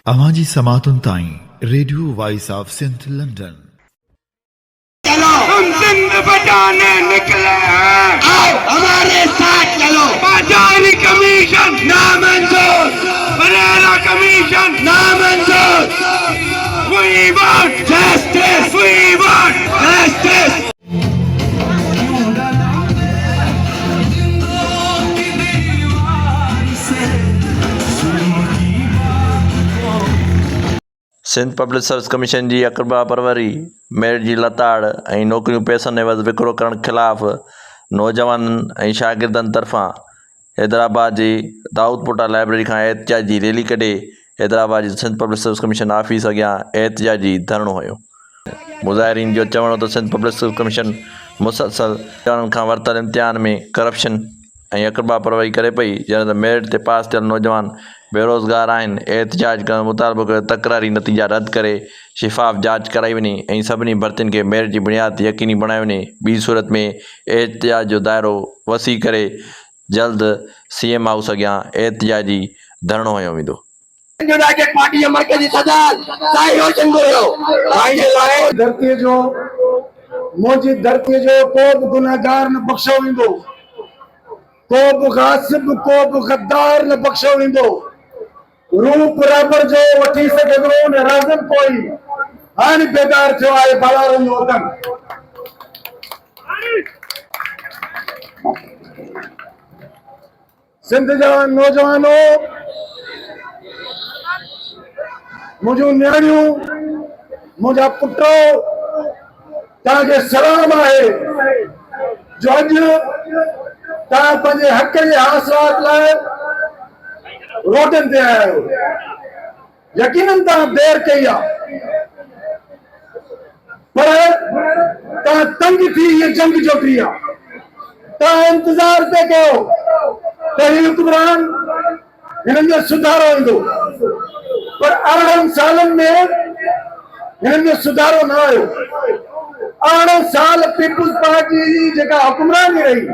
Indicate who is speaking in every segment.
Speaker 1: अवाजी समातुन ताई radio voice of Sindh London.
Speaker 2: चलो हम सिंध बचाने निकले हैं, आओ हमारे साथ चलो। बाजारी कमीशन नामंजूर, बरेला कमीशन नामंजूर। We want justice, we want justice।
Speaker 3: Sindh public service commission जी अकबा परवरी मेरिट जी लताड़ ऐं नौकरियूं पैसनि एवज़ विकिरो करण ख़िलाफ़ नौजवाननि ऐं शागिर्दनि तरफ़ां हैदराबाद जी दाऊदपोटा लाइब्रेरी खां एहतिजाजी रैली कढे हैदराबाद जी Sindh public service commission office अॻियां एहतिजाजी धरणो हुयो। मुज़ाहिरीन जो चवणु हो त सिंध पब्लिक सर्विस कमीशन मुसलसल नौजवाननि खां वरितल इम्तिहान में करप्शन ऐं अकबा परवरी करे पई, जॾहिं त मेरिट ते पास थियल नौजवान बेरोज़गार आहिनि। एहतिजाज करण मुताबिक़ तकरारी नतीजा रद्द करे शिफ़ाफ़ जांच कराई वञे ऐं सभिनी भर्तियुनि खे मेरिट जी बुनियाद ते यकीनी बणायो वञे। ॿी सूरत में एहतिजाज जो दाइरो वसी करे जल्द CM हाउस अॻियां एहतिजाजी धरणो हयो वेंदो।
Speaker 2: यूनाइटेड पार्टी जे मर्कज़ी सदर साईं रोशन गुरु भाई जे लाइ
Speaker 4: धरती जो मुंहिंजी धरती जो को बि गुनहगार न बख़्शो वेंदो, को बि गासिब को बि गद्दार न बख़्शो वेंदो। रूप रबर जो वठी सघंदो न राज़न कोई, हाणे बेदार थियो आहे बालारनि जो वतन। सिंध जा नौजवानो, मुंहिंजूं न्याणियूं, मुंहिंजा पुट, तव्हांखे सलाम आहे जो अॼु तव्हां पंहिंजे हक़ जे हासिलात लाइ रोडनि ते आया आहियो। यकीनन तव्हां देर कई आहे, पर तव्हां तंग थी हीअ जंग जोटी आहे। तव्हां इंतज़ार पे कयो त हीअ हुक्मरान हिननि जो सुधारो ईंदो, पर 18 सालनि में हिननि जो सुधारो न आयो। 18 साल पीपुल्स पार्टी जी जेका हुक्मरानी रही,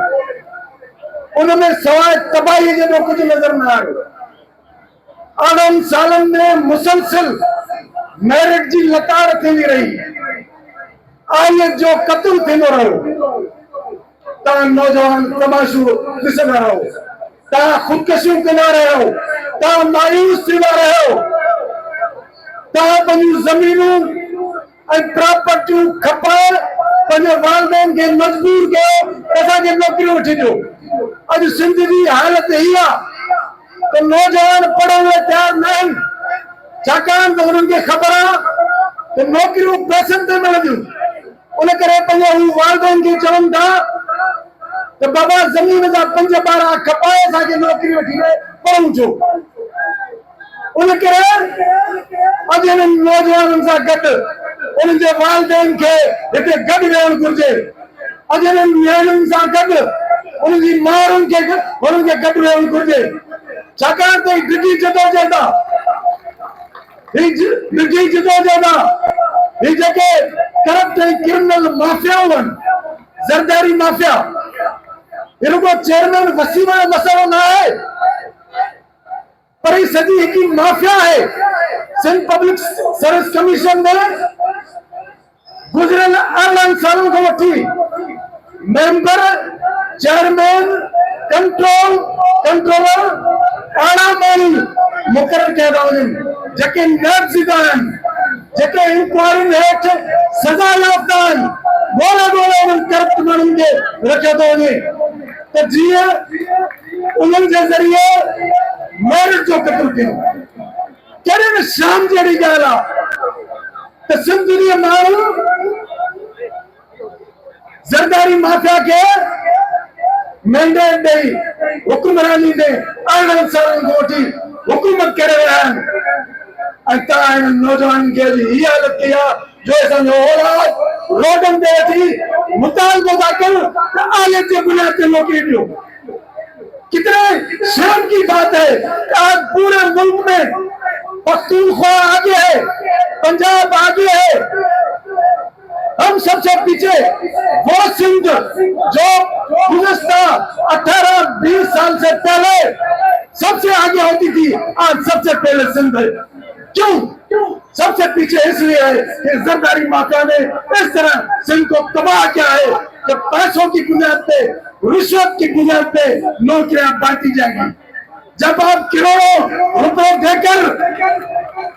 Speaker 4: उनमें सवाइ तबाही जो कुछ नजर न आयो। 18 सालनि में मुसलसल मेरिट जी लताड़ थींदी रही, आयत जो कत्ल थींदो रहियो। तव्हां नौजवान तमाशो ॾिसंदा रहो, तव्हां ख़ुदकशियूं कंदा रहियो, तव्हां मायूस थींदा रहियो। तव्हां पंहिंजूं ज़मीनूं ऐं प्रॉपर्टियूं खपाए पंहिंजे वालिदैन खे मजबूर कयो त असांखे नौकरियूं वठी ॾियो। अॼु सिंध जी हालत हीअ आहे त नौजवान पढ़ण लाइ तयार न आहिनि, छाकाणि त उन्हनि खे ख़बर आहे त नौकरियूं पैसनि ते मिलंदियूं। उन करे पंहिंजे हू वालिदैन खे चवनि था त बाबा ज़मीन जा 5 ॿार खपाए असांखे नौकरी वठी ॾे, पढ़ूं छो। उन करे अॼु हिननि नौजवाननि सां गॾु उन्हनि जे वालिदैन खे हिते गॾु वेहणु घुरिजे। अॼु हिननि नियाणियुनि सां गॾु उन्हनि जी माउरुनि खे हुननि खे गॾु वेहणु घुरिजे, छाकाणि त हीअ ॾिघी जदोजहद आहे। ॾिघी जदोजहद आहे। हीअ जेके करप्ट ऐं क्रिमिनल माफ़ियाऊं आहिनि, ज़रदारी माफ़िया, हिन को चेयरमैन वसीम जो मसइलो न आहे, पर ही सॼी हिकिड़ी माफ़िया आहे। सिंध पब्लिक सर्विस कमीशन में गुज़िरियल 18 सालनि खां वठी मेंबर, चेयरमैन, कंट्रोलर 18 माण्हू मुक़ररु कया था वञनि, जेके नाबज़िदा आहिनि, जेके इंक्वायरियुनि हेठि सज़ा याफ़्ता आहिनि। ॻोल्हे उन्हनि करप्ट माण्हुनि खे रखियो थो वञे त जीअं उन्हनि जे ज़रिए मेरिट जो क़त्ल कयो। कहिड़े न शाम जहिड़ी ॻाल्हि आहे त सिंध जे माण्हू ज़रदारी माफ़िया खे मैंडेट ॾेई हुक्मरानी ॾे 18 सालनि खां वठी हुकूमत करे रहिया आहिनि। ऐं तव्हां हिननि नौजवाननि खे हीअ हालत कई आहे जो असांजो औलाद रोडनि ते अची मुतालबो था कनि त आयत जे बुनियाद ते नौकरी ॾियो। कितने शर्म की बात है कि आज पूरे मुल्क में पख्तूनख्वा आगे है, पंजाब आगे है, हम सबसे पीछे। वो सिंध जो गुज़श्ता 18-20 साल से पहले सबसे आगे होती थी, आज सबसे पहले सिंध है। क्यों? सबसे पीछे इसलिए है कि जरदारी माफिया ने इस तरह सिंध को तबाह किया है कि पैसों की बुनियाद पे, रिश्वत की बुनियाद पे नौकरियां बांटी जाएंगी। जब आप करोड़ों रुपए देकर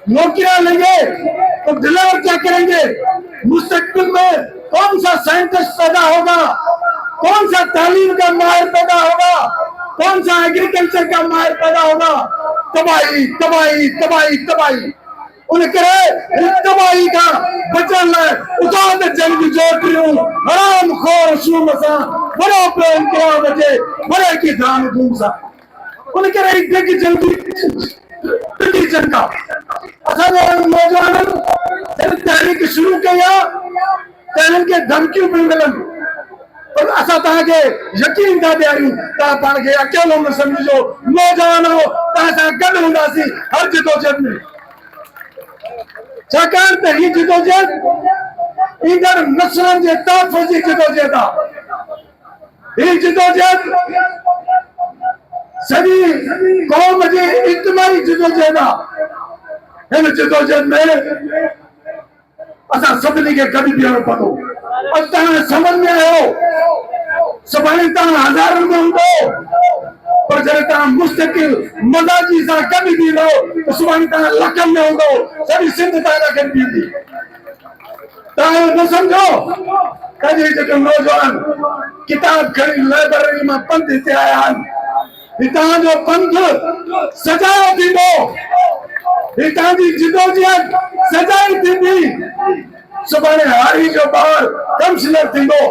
Speaker 4: नौकरियां लेंगे तो डिलीवर क्या करेंगे? मुस्तकबिल में कौन सा साइंटिस्ट पैदा होगा, कौन सा तालीम का माहिर पैदा होगा, कौन सा एग्रीकल्चर का माहिर पैदा होगा? तबाही तबाही तबाही तबाही। उन्हें कहे तबाही का बचन है, उतार दे जंग जोट रही हूँ हराम खोर शू मसा बड़ो पे इनके बचे बड़े की धाम धूम सा। उन्हें कह रहे थे जल्दी जनता नौजवान तहरीक शुरू किया, तहरीक के धमकियों पे मिलन और असा तव्हांखे यकीन था ॾियारियूं तव्हां पाण खे अकेलो न समझो, नौजवान हो तव्हां सां गॾु हूंदासीं हर जिदोजहद में। छाकाणि त ही जिदोजहद ईंदड़ नस्लनि जे तहफ़ुज़ जी जिदोजहद आहे। ही जिदोजहद सॼी क़ौम जी इज्तिमाई जिदोजहद आहे। हिन जिदोजहद में असां सभिनी खे गॾु बीहणो पवंदो। अॼु तव्हां समझ में आयो, सुभाणे तव्हां हज़ारनि में हूंदो, पर जॾहिं तव्हां मुस्तकिल मज़ाजी सां गॾु बीहंदो त सुभाणे तव्हां लखनि में हूंदो, सॼी सिंध तव्हां सां गॾु बीहंदी। तव्हां न सम्झो त जेके नौजवान किताब खणी लाइब्रेरी मां पंध हिते आया आहिनि, हितां जो पंथ सजायो थींदो, हितां जी जिदोजहद सजाई थींदी। सुभाणे हारी जो ॿार कमिश्नर थींदो,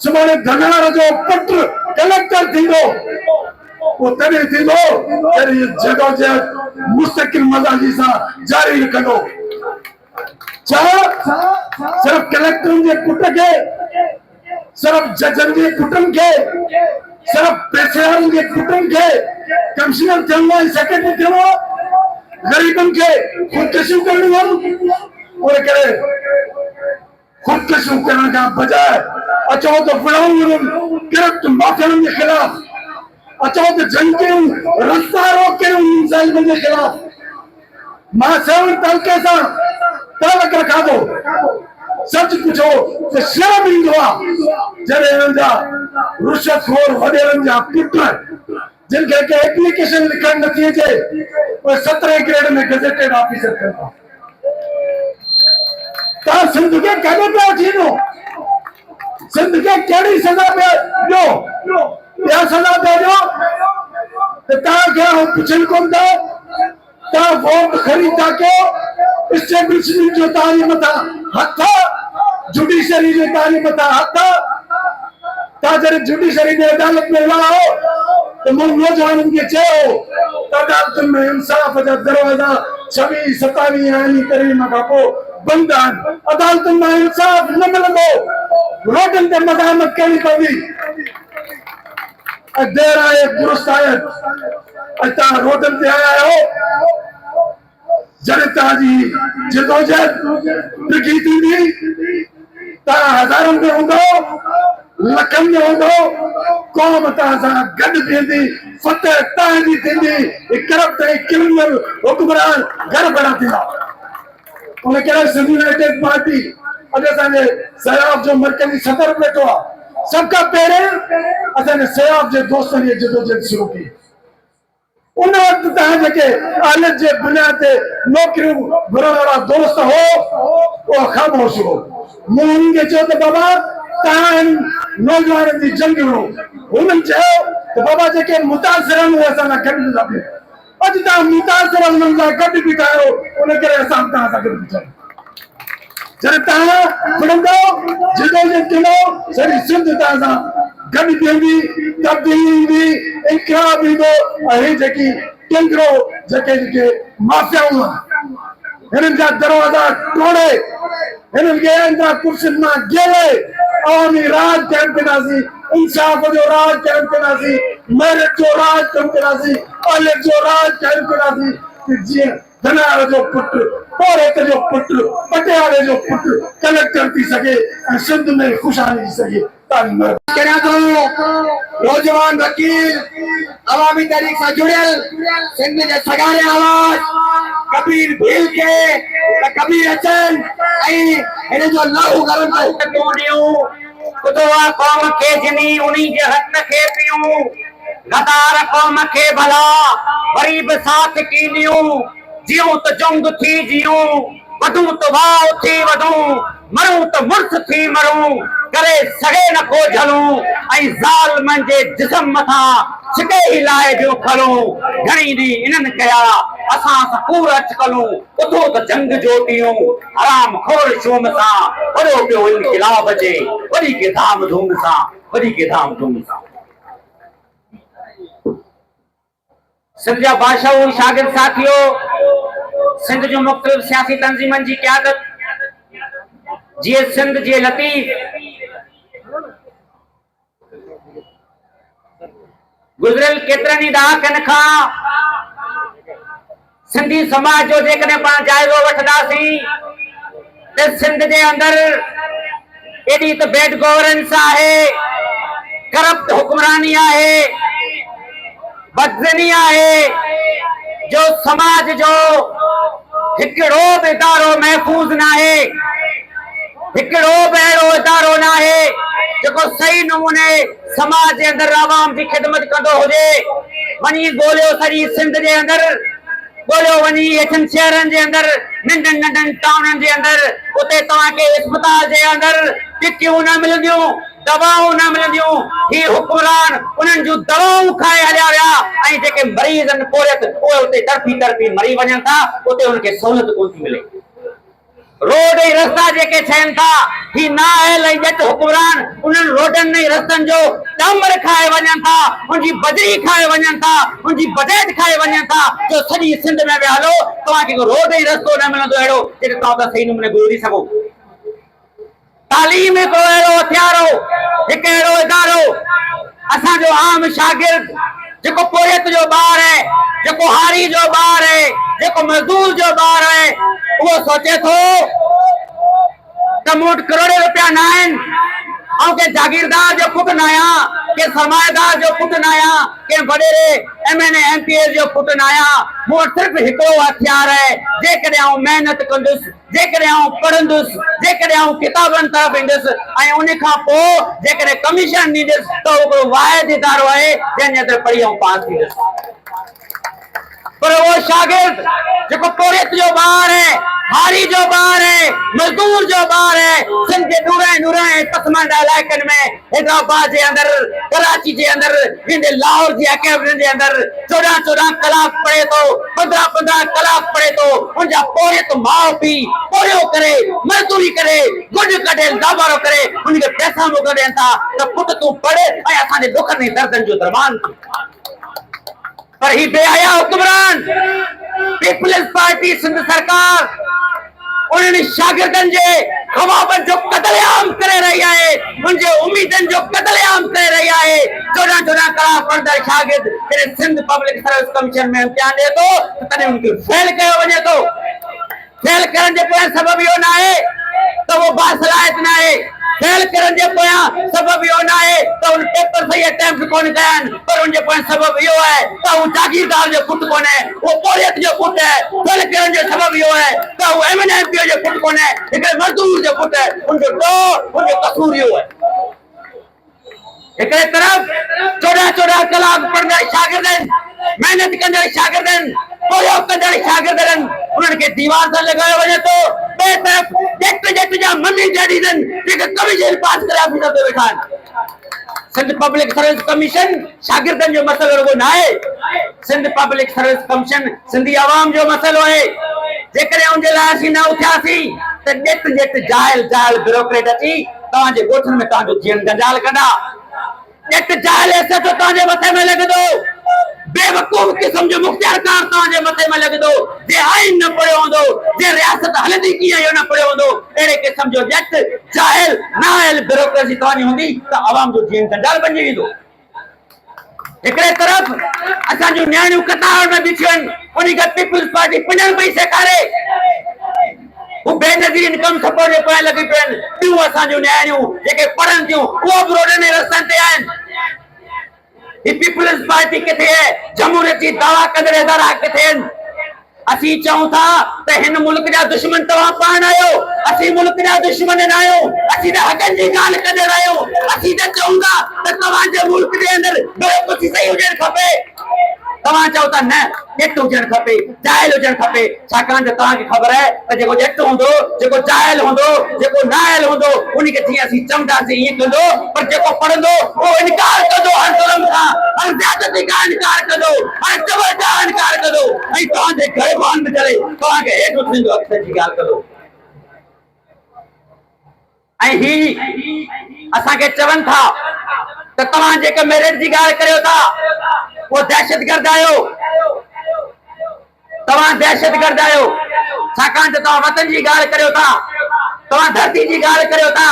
Speaker 4: सुभाणे धनार जो पुटु कलेक्टर थींदो, वो तॾहिं थींदो जॾहिं जिदोजहद मुस्तकिल मज़ाजी सां जारी रखंदो। छा सिर्फ़ कलेक्टरनि जे पुट खे, सिर्फ़ जजनि जे पुटनि खे, सिर्फ पेशेवरनि जे पुटनि खे कमिश्नर थियणो आहे, सेक्रेटरी थियणो आहे? ग़रीबनि खे ख़ुदकशियूं करणियूं आहिनि? उहे करे ख़ुदकशियूं करण खां बजाए अचो त विढ़ूं गिरफ़्त माफ़ियाउनि जे ख़िलाफ़, अचो त जंग कयूं, रस्ता रोक कयूं ज़ालिमनि जे ख़िलाफ़। मां सेवन तलके सां तालुक रखां थो, सच पुछो त शर्म ईंदो आहे जॾहिं हिननि जा रुशवतखोर वॾेरनि जा पुट जिन खे के एप्लीकेशन लिखण नथी अचे उहे 17 ग्रेड में गज़ेटेड ऑफिसर थियनि था। तव्हां सिंध खे केॾो पिया वठी वञो? सिंध खे कहिड़ी सज़ा पिया ॾियो? इहा सज़ा पिया ॾियो त तव्हांखे आउं पुछनि कोन था, तव्हां वोट ख़रीद था कयो, इस्टेब्लिशमेंट जो तव्हांजे मथां हथ आहे, जुडिशरी जो तव्हांजे मथां हथ आहे। तव्हां जॾहिं जुडिशरी जे अदालत में विया हो त मूं नौजवाननि खे चयो त अदालतुनि में इंसाफ़ जा दरवाज़ा 26-27 आईनी तरीम खां पोइ बंदि आहिनि। अदालतुनि मां इंसाफ़ न मिलंदो, रोडनि ते मज़ामत करणी पवंदी। देर आहे दुरुस्त आहे, अॼु तव्हां रोडनि ते आया आहियो, जॾहिं तव्हांजी जिदोजहद डिघी थींदी, तव्हां हज़ारनि में हूंदो, लखनि में हूंदो, क़ौम तव्हां सां गॾु बीहंदी, फतह तव्हांजी थींदी, करप्ट ऐं क्रिमिनल हुक्मरान घर भरा थींदा। उन करे सिंध यूनाइटेड पार्टी अॼु असांजे सयाफ जो मर्कज़ी सदर वेठो आहे। सभ खां पहिरियों असांजे सयाफ जे दोस्तनि इहा जिदोजहद शुरू कई। उन वक़्तु तव्हां जेके आलत जे बुनियाद ते नौकरियूं घुरण वारा दोस्त हो, उहो ख़ामोश हो। मूं उन्हनि खे चयो त बाबा तव्हां नौजवाननि जी जंग विढ़ो। हुननि चयो त बाबा जेके मुतासिर आहिनि उहे असां सां गॾु नथा बीहनि। अॼु तव्हां मुतासिर हुननि सां गॾु बीठा आहियो, उन करे असां तव्हां सां गॾु बीठा आहियूं। जॾहिं तव्हां विढ़ंदो, जिदोजहद कंदो, सॼी सिंध तव्हां सां गॾु बीहंदी, तब्दीली ईंदी, इनकलाब ईंदो। ऐं ही जेकी टिंगरो जेके माफ़ियाऊं आहिनि, हिननि जा दरवाज़ा टोड़े, हिननि खे अंदरां कुर्सियुनि मां ॻेले अवामी राज काइमु कंदासीं, इंसाफ़ जो राज काइमु कंदासीं, मेरिट जो राज काइमु कंदासीं, अहलियत जो राज काइमु कंदासीं। जीअं धनार जो पुटु, पौरेत जो पुटु, पटियाले जो पुटु कलेक्टर थी सघे ऐं सिंध में ख़ुशहाली थी सघे।
Speaker 2: करिया तो नौजवान वकील अवामी तहरीक से जुड़ियल सिंध के सगारे आवाज कबीर भील के कबीर अचन इन जो लहू गरम
Speaker 5: कुतवा कौम के जिनी उन्हीं जे हथ के पियूं गदार कौम के भला गरीब साथ कीनियूं जियूं तो जंग थी जियूं वधूं तो वाव थी वधूं मरूं तो मुर्स थी मरूं करे सगे न को झलूं ऐं ज़ालिमनि जे जिस्म मथां छिके ही लाए जो खलूं घणी दी इन्हनि कया असां सकूर अटकलूं उथो त जंग जोटियूं हराम खोर शूम सां वॾो पियो इनक़िलाब जे वॾी के धाम धूम सां वॾी के धाम धूम सां सिंध जा बादशाह शागिर्द साथियो सिंध जो मुख़्तलिफ़ सियासी तंज़ीमनि जी क़यादत जीअं सिंध जे लतीफ़ गुज़रियल केतिरनि ई ॾहाकनि खां सिंधी समाज जो जेकॾहिं पाण जाइज़ो वठंदासीं त सिंध जे अंदरि एॾी त बैड गवर्नेंस आहे करप्ट हुक्मरानी आहे बदज़नी आहे जो समाज जो हिकिड़ो बि इदारो महफ़ूज़ न आहे हिकिड़ो बि अहिड़ो इदारो न आहे जेको सही नमूने समाज जे अंदरि आवाम जी ख़िदमत कंदो हुजे वञी ॻोल्हियो सॼी सिंध जे अंदरि ॻोल्हियो वञी हेठनि शहरनि जे अंदरि नंढनि नंढनि टाउननि जे अंदरि उते तव्हांखे इस्पताल जे अंदरि टिकियूं न मिलंदियूं दवाऊं न मिलंदियूं ही हुक्मरान उन्हनि जूं दवाऊं खाए हलिया विया ऐं जेके मरीज़ आहिनि पोरियत उहे उते तड़पी तड़पी मरी वञनि था उते उनखे सहूलियत कोन थी मिले रोड ऐं रस्ता जेके थियनि था ही नाअहल ऐं ॼट हुक्मरान उन्हनि रोडनि ऐं रस्तनि जो डांबर खाए वञनि था उनजी बजरी खाए वञनि था उनजी बजट खाए वञनि था जो सॼी सिंध में विया हलो तव्हांखे को रोड ऐं रस्तो न मिलंदो अहिड़ो जेके तव्हां था सही नमूने गुज़री सघो तालीम हिकिड़ो अहिड़ो हथियार हो हिकु अहिड़ो इदारो असांजो आम शागिर्द जेको पोरियत जो ॿार आहे जेको हारी जो ॿार आहे जेको मज़दूर जो ॿार आहे उहो सोचे थो त मूं वटि करोड़े रुपया न आहिनि ऐं के जागीरदार जो पुटु न आहियां के सरमाएदार जो पुटु न आहियां के वॾेरे MNA MPA जो पुटु न आहियां मूं वटि सिर्फ़ु हिकिड़ो हथियार आहे जेकॾहिं आउं महिनत कंदुसि जेकॾहिं आउं पढ़ंदुसि जेकॾहिं आउं किताबनि तरफ़ ईंदुसि ऐं उन खां पोइ जेकॾहिं कमीशन ॾींदुसि त हिकिड़ो वाहिद इदारो आहे जंहिंजे अंदरि पढ़ी आउं पास थींदुसि पर वो शागिर्द जेको पोरियत जो ॿार है हारी जो ॿार है मजदूर जो ॿार है सिंध जे नूरे पसमानदा इलाइक़नि में हैदराबाद जे अंदरि कराची जे अंदरि हिंद लाहौर जी अकेडमी जे अंदरि 14 कलाक पढ़े थो 15 कलाक पढ़े थो उनजा पोरियत माउ पीउ पोरियो करे मजदूरी करे गुड कढे दाबारो करे उनखे पैसा मोकिलनि था त पुट तूं पढ़ ऐं असांजे दुखनि ऐं दर्दनि जो दरमान पर ही बेहया हुक्मरान पीपल्स पार्टी सिंध सरकार उन्हनि शागिर्दनि जे ख्वाबनि जो कत्लेआम करे रही आहे उनजे उम्मीदनि जो कत्लेआम करे रही आहे 14 कलाक पढ़ंदड़ शागिर्द जॾहिं सिंध पब्लिक सर्विस कमीशन में इम्तिहान ॾिए थो तॾहिं उनखे फेल कयो वञे थो फेल करण जे पोयां सबबु इहो न आहे त उहो बासलाहित न आहे फेल करण जे पोयां सबबु इहो न आहे त उन पेपर सही अटेम्प्ट कोन कया आहिनि पर उनजे पोयां सबबु इहो आहे त उहो जागीरदार जो पुटु कोन्हे उहो पोरियत जो पुटु आहे फेल करण जो सबबु इहो आहे त उहो MNA MPA जो पुटु कोन्हे हिकिड़े मज़दूर जो पुटु आहे उनजो ॾोह उनजो कसूर इहो आहे हिकिड़े तरफ़ 14 कलाक पढ़ंदड़ शागिर्द मेहनत कंदड़ शागिर्द पोरियो कंदड़ शागिर्द उन्हनि खे दीवार सां लॻायो वञे थो ॿिए तरफ़ जट जा मम्मी डैडी जेके कमीशन पास करे ऑफिसर ते वेठा आहिनि सिंध पब्लिक सर्विस कमीशन शागिर्दनि जो मसइलो रुॻो न आहे Sindh public service Commission Sindhi आवाम जो मसइलो आहे जेकॾहिं उनजे लाइ असीं न उथियासीं त ॼट जाइल ब्यूरोक्रेट अची तव्हांजे ॻोठनि में तव्हांजो जीअण गंजाल कंदा ॼट जाइल ऐसे तो तव्हांजे मथे में लॻंदो बेवकूफ़ किस्म जो मुख्तियारकार तव्हांजे मथे में लॻंदो जे आइन न पढ़ियो हूंदो जे रियासत हलंदी कीअं इहो न पढ़ियो हूंदो अहिड़े क़िस्म जो ॼट जाइल नाअहल ब्यूरोक्रेसी तव्हांजी हूंदी त आवाम जो जीअण गंजाल बणिजी वेंदो हिकिड़े तरफ़ असांजूं नियाणियूं कतार में बीठियूं आहिनि उनखे पीपल्स पार्टी पिणनि पई सेखारे वो बेनज़ीर कम सपोर्ट जे पाए लगी पियनि ॿियूं असांजूं न्याणियूं जेके पढ़नि थियूं उहो बि रोडनि में रस्तनि ते आहिनि। ही पीपल्स पार्टी किथे है? जमहूरियत जी दावा कंदड़ इदारा किथे आहिनि? असीं चऊं था त हिन मुल्क जा दुश्मन तव्हां पाण आहियो, असीं मुल्क जा दुश्मन न आहियूं, असीं त हक़नि जी ॻाल्हि कंदड़ आहियूं। असीं त चऊं था त तव्हांजे मुल्क जे अंदरि ॿियो कुझु सही हुजणु खपे। तव्हां चओ था न ॼट हुजणु खपे, जाइल हुजणु खपे, छाकाणि त तव्हांखे ख़बर आहे त जेको ॼट हूंदो, जेको जाइल हूंदो, जेको नाइल हूंदो, उनखे जीअं असीं चवंदासीं ईअं कंदो, पर जेको पढ़ंदो उहो इनकार कंदो हर ज़ुल्म खां, हर ज़्यादती खां इनकार कंदो, हर जबर खां इनकार कंदो ऐं तव्हांजे ग़रीबान में चले तव्हांखे हेठि उथंदो अॻिते जी ॻाल्हि कंदो। ऐं ही असांखे चवनि था त तव्हां जेके मेरिट जी ॻाल्हि करियो था वो दहशतगर्द आहियो, तव्हां दहशतगर्द आहियो, छाकाणि त तव्हां वतन जी ॻाल्हि करियो था, तव्हां धरती जी ॻाल्हि करियो था,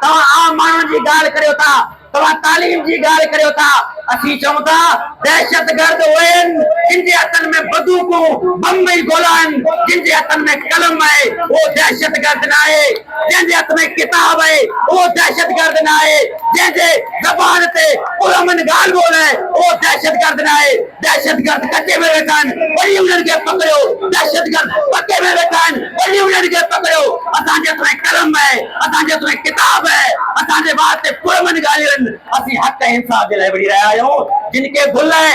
Speaker 5: तव्हां आम माण्हुनि जी ॻाल्हि करियो था, तव्हां तालीम जी ॻाल्हि करियो था। असीं चऊं था दहशतगर्द उहे आहिनि जिन जे हथनि में बंदूकूं बम ऐं गोला आहिनि, जिन जे हथनि में कलम आहे उहो दहशतगर्द न आहे, जंहिंजे हथ में किताब आहे उहो दहशतगर्द न आहे, जंहिंजे ज़बान ते पुरअमन ॻाल्हि ॿोल आहे उहो दहशतगर्द न आहे। दहशतगर्द कचे में वेठा आहिनि, वरी उन्हनि खे पकड़ियो, दहशतगर्द पके में वेठा आहिनि, वरी उन्हनि खे पकड़ियो। असांजे हथ में कलम आहे, असांजे हथ में किताब आहे, असांजे वात ते पुरअमन ॻाल्हियूं आहिनि। असीं हक़ ऐं इंसाफ़ जे लाइ विढ़ी रहिया आहियूं। जिनके भुल है,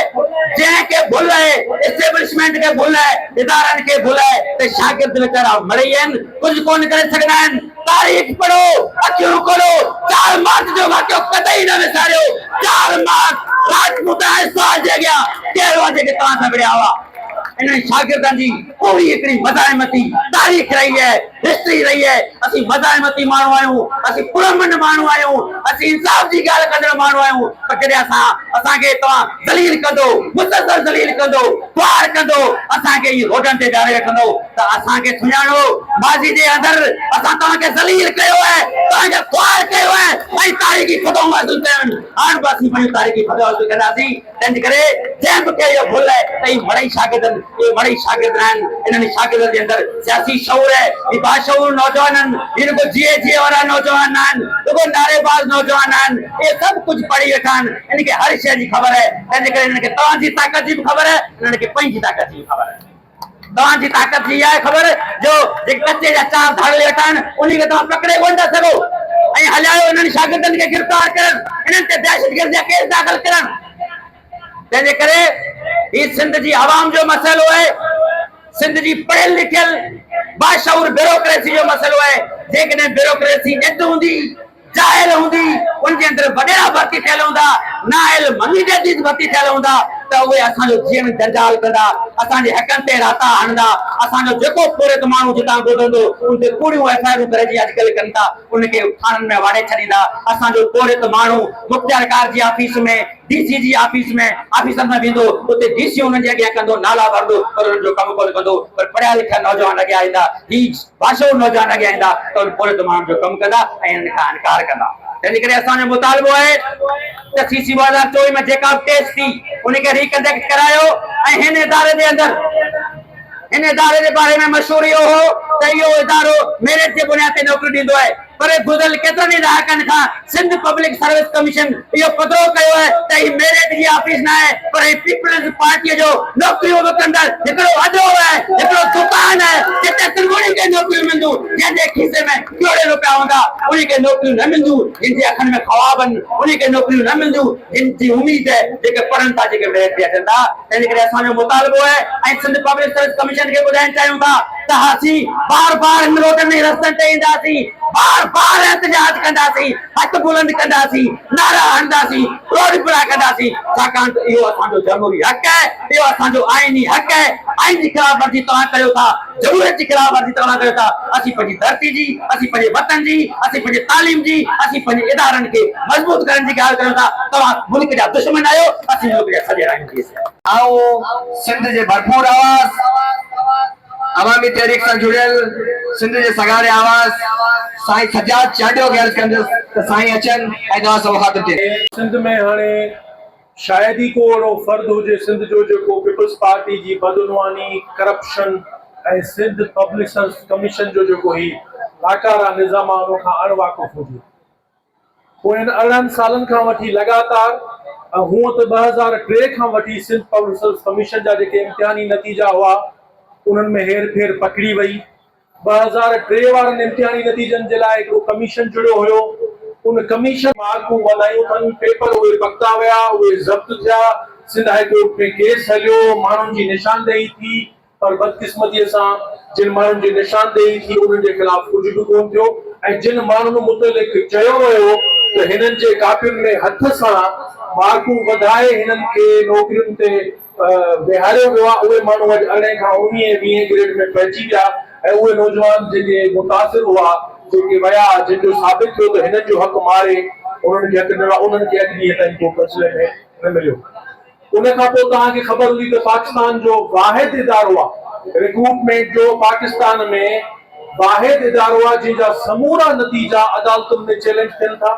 Speaker 5: जंहिंखे भुल है, एस्टेब्लिशमेंट खे भुल है, इदारनि खे भुल है त शागिर्द वीचारा मरी आहिनि, कुझु कोन करे सघंदा आहिनि। तारीख़ पढ़ो, अखियूं खोलो, 4 मार्च जो वाक़ियो कतई न विसारियो। 4 मार्च राजपूत साल जे अॻियां केरु आहे जेके तव्हां सां विढ़िया हुआ? इन्हनि शागिर्दनि जी पूरी हिकिड़ी मज़ाहिमती तारीख़ रही है, हिस्ट्री रही है। असीं मज़ाहिमती माण्हू आहियूं, असीं पुरअमन माण्हू आहियूं, असीं इंसाफ़ जी ॻाल्हि कंदड़ माण्हू आहियूं। पर जॾहिं असांखे तव्हां ज़लील कंदो, मुसलसल ज़लील कंदो, ख्वार कंदो, असांखे ई रोडनि ते ॾारे रखंदो त असांखे सुञाणो माज़ी जे अंदरि असां तव्हांखे ज़लील कयो आहे, तव्हांखे ख्वार कयो आहे ऐं तारीख़ी ख़तो महसूस कयो आहिनि। हाणे बि असीं पंहिंजूं तारीख़ी ख़तो महसूस कंदासीं। तंहिंजे करे जंहिं बि खे इहो भुल आहे त ही मड़ई शागिर्दनि, ये बड़ी शागिर्द आहिनि, इन्हनि शागिर्दनि जे अंदरि सियासी शऊर है, ही बाशऊर नौजवान आहिनि, ही रुगो जिए वारा नौजवान आहिनि, रुगो नारेबाज़ नौजवान आहिनि, ये सभु कुझु पढ़ी वेठा आहिनि, इनखे हर शइ जी ख़बर है। तंहिंजे करे इन्हनि खे तव्हांजी ताक़त जी बि ख़बर है, इन्हनि खे पंहिंजी ताक़त जी बि ख़बर है। तव्हांजी ताक़त जी आहे ख़बर जो जेके कचे जा 4 धाड़े वेठा आहिनि उन्ही खे तव्हां पकड़े कोन था सघो ऐं हलायो इन्हनि शागिर्दनि खे गिरफ़्तार करनि, इन्हनि ते दहशतगर्दी जा केस दाख़िल करनि। तंहिंजे करे ही सिंध जी आवाम जो मसइलो है, सिंध जी पढ़ियल लिखियल बाशऊर ब्यूरोक्रेसी जो मसइलो है। जेकॾहिं ब्यूरोक्रेसी ॼट हूंदी, जाइल हूंदी, उनजे अंदरि वॾेरा भर्ती थियल हूंदा, नाइल मनी जदीद भर्ती थियल हूंदा त उहे असांजो जीवन जंजाल कंदा, असांजे हक़नि ते राता हणंदा, असांजो जेको पूरित माण्हू जितां ॿुधंदो उन ते कूड़ियूं एफआईआरूं करे जी अॼुकल्ह कनि था, उनखे थाननि में वाड़े छॾींदा। असांजो पूरित माण्हू मुख़्तियारकार जी ऑफिस में, डीसी जी ऑफिस में ऑफिसर में वेंदो, उते डीसी उन्हनि जे अॻियां कंदो, नाला भरंदो, पर उन्हनि जो कमु कोन कंदो। पर पढ़िया लिखिया नौजवान अॻियां ईंदा, ही बाशऊर नौजवान अॻियां ईंदा त उन पूरित माण्हू जो कमु कंदा ऐं हिन खां इनकार कंदा। तंहिंजे करे असांजो मुतालबो आहे त सीसी 2024 में जेका बि टेस्ट थी उनखे रिकंडक्ट करायो ऐं हिन इदारे जे अंदरि, हिन इदारे जे बारे में मशहूर इहो हो त इहो इदारो मेरिट जे बुनियाद ते नौकरी ॾींदो आहे। पर गुज़िरियल केतिरनि ई ॾहाकनि खां सिंध पब्लिक सर्विस कमीशन इहो पधिरो कयो आहे त ही मेरिट जी ऑफिस न आहे, पर ही पीपल्स पार्टीअ जो नौकरियूं विकणंदड़ हिकिड़ो अॾो आहे, हिकिड़ो दुकान आहे जिते सिर्फ़ खे नौकरियूं मिलंदियूं, जंहिंजे खीसे में करोड़े रुपया हूंदा उन्ही खे नौकरियूं न मिलंदियूं, जिन जे अखनि में ख़्वाब आहिनि उन्ही खे नौकरियूं न मिलंदियूं, जिन जी उम्मीद है जेके पढ़नि था, जेके मेरिट ते अचनि था। तंहिंजे करे असांजो मुतालबो आहे ऐं सिंध पब्लिक सर्विस कमीशन खे ॿुधाइण चाहियूं था त असीं बार हिन रोडनि में रस्तनि ते ईंदासीं, बार एहतजाज कंदासीं, हथ बुलंद कंदासीं, नारा हणंदासीं, रोड पूरा कंदासीं, छाकाणि त इहो असांजो जमहूरी हक़ आहे, इहो असांजो आइनी हक़ आहे। आइन जी ख़िलाफ़वर्जी तव्हां करियो था, जमहूरियत जी ख़िलाफ़वर्जी तव्हां करियो था। असीं पंहिंजी धरती जी, असीं पंहिंजे वतन जी, असीं पंहिंजे तालीम जी, असीं पंहिंजे इदारनि खे मज़बूत करण जी ॻाल्हि करियो था। तव्हां मुल्क जा दुश्मन आहियो, असीं मुल्क जा सॼे आहियूं।
Speaker 2: आओ सिंध जे भरपूर आवाज़, अवामी तहरीक सां जुड़ियल सिंध जे सगारे आवाज़ साईं सजाद चाडियो खे अर्ज़ कंदुसि त साईं अचनि ऐं तव्हां सां मुखातिब थियनि।
Speaker 4: सिंध में हाणे शायदि ई को अहिड़ो फर्द हुजे सिंध जो जेको पीपल्स पार्टी जी बदउनवानी, करप्शन
Speaker 6: ऐं सिंध पब्लिक सर्विस कमीशन जो जेको ही लाकारा निज़ाम आहे उन खां अणवाक़ुफ़ हुजे। पोयनि 18 सालनि खां वठी लगातार हूअं त 2003 खां वठी सिंध पब्लिक सर्विस कमीशन जा जेके इम्तिहानी नतीजा हुआ उन्हनि में हेर फेर पकड़ी वई। 2003 वारनि इम्तिहानी नतीजनि जे लाइ हिकिड़ो कमीशन जुड़ियो हुयो। उन कमीशन मार्कूं वधायूं अथनि, पेपर उहे पकता विया, उहे ज़ब्त थिया, सिंध हाई कोर्ट में केस हलियो, माण्हुनि जी निशानदेही थी, पर बदकिस्मतीअ सां जिन माण्हुनि जी निशानदेही थी उन्हनि जे ख़िलाफ़ कुझु बि कोन थियो। ऐं जिन माण्हुनि मुतलिक़ चयो वियो त हिननि जे कापियुनि में हथ सां मार्कूं वधाए हिननि खे नौकरियुनि ते विहारियो वियो आहे, उहे माण्हू अॼु 18 खां 19-20 ग्रेड में पहुची विया। ऐं उहे नौजवान जेके मुतासिर हुआ, जेके विया, जिन जो साबित थियो त हिननि जो हक़ मारे उन्हनि खे हक़ ॾिनो, उन्हनि खे अॼु ॾींहं ताईं को फैसले में न मिलियो। उन खां पोइ तव्हांखे ख़बर हूंदी त पाकिस्तान जो वाहिद इदारो आहे रिक्रूटमेंट जो, पाकिस्तान में वाहिद इदारो आहे जंहिंजा समूरा नतीजा अदालतुनि में चैलेंज थियनि था।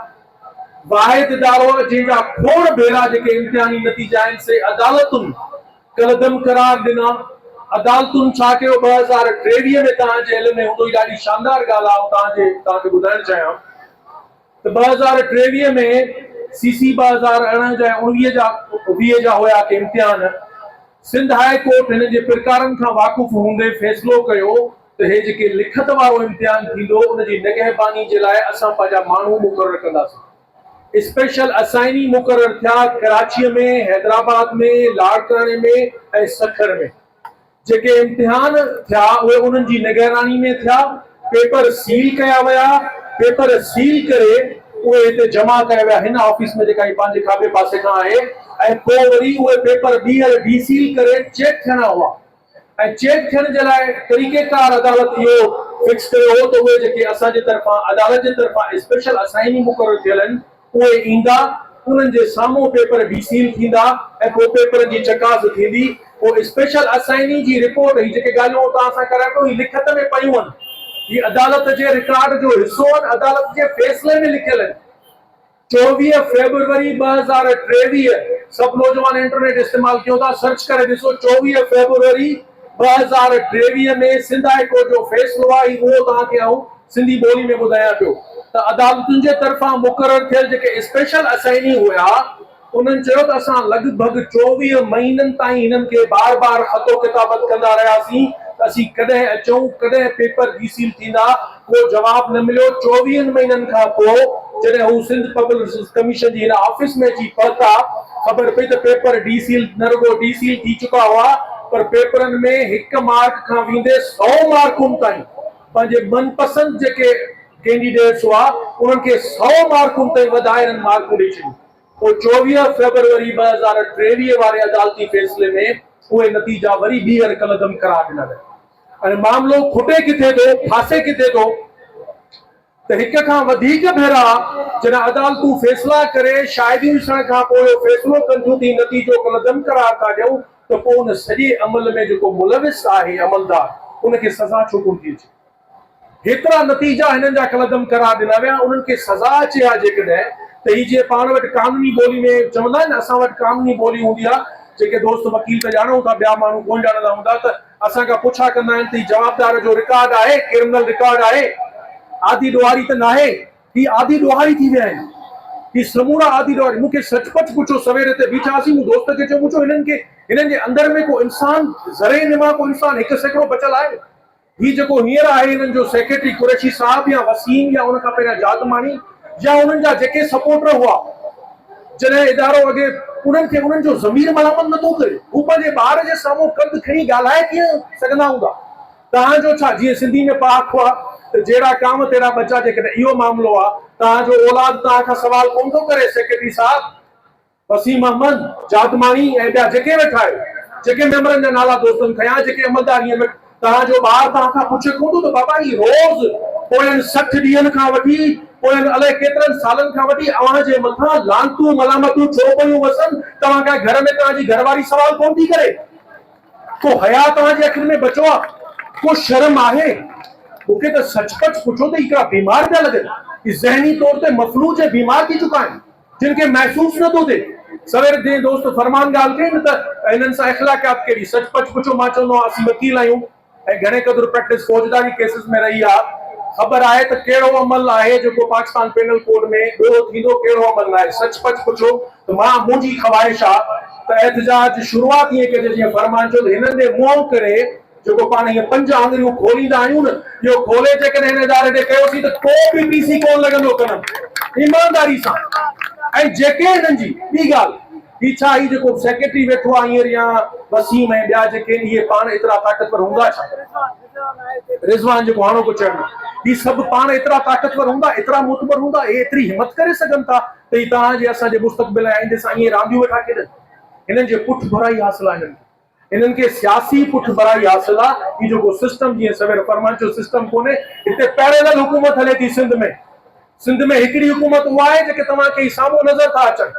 Speaker 6: वाहिद इदारो आहे जंहिंजा खोड़ भेरा जेके इम्तिहानी नतीजा आहिनि से अदालतुनि कलदम करार ॾिना। अदालतुनि छा कयो 2023 में, तव्हांजे इल्म में हूंदो, ॾाढी शानदार ॻाल्हि आहे, तव्हांखे ॿुधाइणु चाहियां त 2023 में CC 2018 जा 19 जा हुया के इम्तिहान। सिंध हाई कोर्ट हिन जे प्रकारनि खां वाक़ुफ़ हूंदे फ़ैसिलो कयो त हे जेके लिखत वारो इम्तिहान थींदो उनजी निगहबानी जे लाइ असां पंहिंजा माण्हू मुक़ररु कंदासीं। स्पेशल असाइनी मुक़ररु थिया कराचीअ में, हैदराबाद में, लाड़काने में ऐं सखर में। जेके इम्तिहान थिया उहे उन्हनि जी निगरानी में थिया। पेपर सील कया विया, पेपर सील करे उहे हिते जमा कया विया हिन ऑफिस में जेका पंहिंजे खाॿे पासे खां आहे। ऐं पोइ वरी उहे पेपर ॿीहर डीसील करे चेक थियणा हुआ। ऐं चेक थियण जे लाइ तरीक़ेकार अदालत इहो फिक्स कयो हो त उहे जेके असांजे तरफ़ां अदालत जे तरफ़ां स्पेशल असाइनी मुक़ररु थियल आहिनि उहे ईंदा, उन्हनि जे साम्हूं पेपर डीसील थींदा ऐं पोइ पेपरनि जी चकास थींदी। पोइ स्पेशल असाइनी जी रिपोर्ट ही जेके ॻाल्हियूं तव्हां सां कराए पियो ही लिखत में पयूं आहिनि, ही अदालत जे रिकॉर्ड जो हिसो आहिनि, अदालत जे फ़ैसिले में लिखियल आहिनि। 24 फरवरी 2023 सब नौजवान इंटरनेट इस्तेमाल कयो था, सर्च करे ॾिसो। 24 फरवरी 2023 में सिंध हाई कोर्ट जो फ़ैसिलो आहे, उहो तव्हांखे आऊं सिंधी ॿोली में ॿुधायां पियो त अदालतुनि जे तरफ़ां मुक़ररु थियल जेके स्पेशल असाइनी हुया उन्हनि चयो त असां लॻभॻि 24 महीननि ताईं हिननि खे बार बार ख़तो किताबत कंदा रहियासीं त असीं कॾहिं अचूं, कॾहिं पेपर डीसील थींदा, को जवाब न मिलियो। 24 महीननि खां पोइ जॾहिं हू सिंध पब्लिक कमीशन जी हिन ऑफिस में अची पहुता, ख़बर पई त पेपर डीसील न रुगो डीसील थी चुका हुआ, पर पेपरनि में 1 मार्क खां वेंदे 100 मार्कुनि ताईं पंहिंजे मनपसंद जेके कैंडिडेट्स हुआ उन्हनि खे 100 मार्कुनि ताईं वधाए हिननि मार्कूं ॾेई छॾियूं। पोइ 24 फरवरी 2023 वारे अदालती फ़ैसिले में उहे नतीजा वरी ॿीहर कलदम करार ॾिना विया। ऐं मामिलो खुटे किथे थो, फासे किथे थो त हिक खां वधीक भेरा जॾहिं अदालतूं फ़ैसिला करे शायदि ॾिसण खां पोइ फ़ैसिलो कनि थियूं थी नतीजो कलदम करार था ॾियूं त पोइ उन सॼे अमल में जेको मुलविस आहे अमलदार उनखे सज़ा छो कोन थी अचे। हेतिरा नतीजा हिननि जा कलदम करार ॾिना विया, उन्हनि खे सज़ा अचे हा जेकॾहिं त ही जीअं पाण वटि कानूनी ॿोली में चवंदा आहिनि, असां वटि कानूनी ॿोली हूंदी आहे, जेके दोस्त वकील त ॼाणूं था, ॿिया माण्हू कोन ॼाणंदा हूंदा, त असांखां पुछा कंदा आहिनि त ही जवाबदार जो रिकॉर्ड आहे, क्रिमिनल रिकॉर्ड आहे, आदि ॾुहारी त न आहे। ही आदि ॾुहारी थी विया आहिनि, ही समूरा आदि ॾुहारी। मूंखे सचपच पुछो, सवेरे ते बीठासीं, मूं दोस्त खे चयो, पुछो हिननि जे अंदर में को इंसान ज़रे निमा को इंसान 1 सैकिड़ो बचियल आहे? ही जेको हींअर आहे हिननि जो सेक्रेटरी कुरैशी साहब या वसीम या उन खां पहिरियां जादमानी या उन्हनि जा जेके सपोर्टर हुआ, जॾहिं इदारो अॻे उन्हनि खे उन्हनि जो ज़मीर मरामत नथो करे, हू पंहिंजे ॿार जे साम्हूं कद खणी ॻाल्हाए कीअं सघंदा हूंदा? तव्हांजो छा, जीअं सिंधी में पाठ हुआ त जहिड़ा काम तेरा बच्चा, जेकॾहिं इहो मामिलो आहे, तव्हांजो औलाद तव्हां खां सवाल कोन थो करे, सेक्रेटरी साहब, वसीम अहमद, जादमानी ऐं ॿिया जेके वेठा आहियो, जेके मेंबरनि जा नाला दोस्तनि खयां, जेके अमलदारीअ में तव्हांजो ॿार तव्हां खां पुछे कोन थो त बाबा ही रोज़ पोयनि 60 ॾींहंनि खां वठी, पोयनि अलाए केतिरनि सालनि खां वठी अव्हां जे मथां लानतूं मलामतूं छो पयूं वसनि? तव्हां खां घर में तव्हांजी घरवारी सवाल कोन थी करे? को हया तव्हांजे अखियुनि में बचो आहे? को शर्म आहे? मूंखे त सचपच पुछो त हिकिड़ा बीमार पिया लॻनि, ज़हनी तौर ते मफ़लूज ऐं बीमार थी चुका आहिनि, जिन खे महसूस नथो थिए। सवेरे जे दोस्त फरमान ॻाल्हि कई न त हिननि सां इख़्लाक़ियात कहिड़ी, सचपच पुछो, मां चवंदो आहियां असीं वकील आहियूं, ऐं घणे क़दुरु प्रैक्टिस फौजदारी केसिस में रही आहे, ख़बर आहे त कहिड़ो अमल आहे जेको पाकिस्तान पेनल कोड में ॿियो थींदो, कहिड़ो अमल आहे। सचपच पुछो त मुंहिंजी ख़्वाहिश आहे त एहतजाज शुरूआत ईअं कजे जीअं फरमान चयो, हिननि जे मुंहुं करे जेको पाण हीअं 5 आङुरियूं खोलींदा आहियूं न, इहो खोले जेकॾहिं हिन इदारे ॾे कयोसीं त को बि पीसी कोन लॻंदो कनि ईमानदारी सां। ऐं जेके हिननि जी ॿी ॻाल्हि ही छा, ही जेको सेक्रेटरी वेठो आहे हींअर या वसीम ऐं ॿिया जेके इहे पाण एतिरा ताक़तवर हूंदा छा? रिज़वान जेको हाणोको चेयरमैन, ही सभु पाण एतिरा ताक़तवर हूंदा, एतिरा मुतबर हूंदा, हे एतिरी हिमत करे सघनि था त ही तव्हांजे असांजे मुस्तक़बिल ऐं आईंदे सां ईअं रांदियूं वेठा खेॾनि? हिननि जे पुठ भराई हासिल आहे, हिननि खे सियासी पुठ भराई हासिल आहे। ही जेको सिस्टम जीअं सवेर फरमान जो सिस्टम कोन्हे, हिते पैरेलल हुकूमत हले थी सिंध में हिकिड़ी हुकूमत उहा आहे जेके तव्हांखे साम्हूं नज़र था अचनि,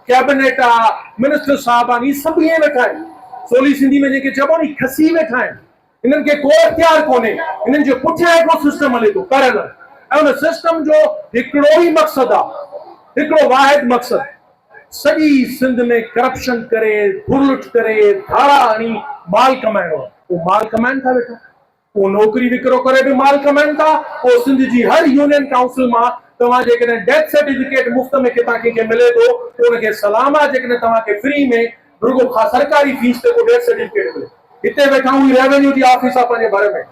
Speaker 6: कैबिनेट आहे, मिनिस्टर साहब आहिनि, ही सभु ईअं वेठा आहिनि, सोली सिंधी में जेके चइबो नी खसी वेठा आहिनि। हिननि खे को इख्तियार कोन्हे, हिननि जे पुठियां हिकिड़ो सिस्टम हले थो पैरेलल, ऐं उन सिस्टम जो हिकिड़ो ई मक़सदु आहे, हिकिड़ो वाहिद मक़सदु, सॼी सिंध में करप्शन करे, फुरलुट करे, धारा हणी माल कमाइणो आहे। उहो माल कमाइनि था वेठा, उहो नौकिरी विकिरो करे बि माल कमाइनि था। उहो सिंध जी हर यूनियन काउंसिल मां तव्हां जेकॾहिं डेथ सर्टिफिकेट मुफ़्त में किथां कंहिंखे मिले थो त उनखे सलाम आहे, जेकॾहिं तव्हांखे फ्री में रुगो सरकारी फीस ते को डेथ सर्टिफिकेट मिले। हिते वेठा हूं रेवेन्यू जी ऑफिस आहे पंहिंजे घर में,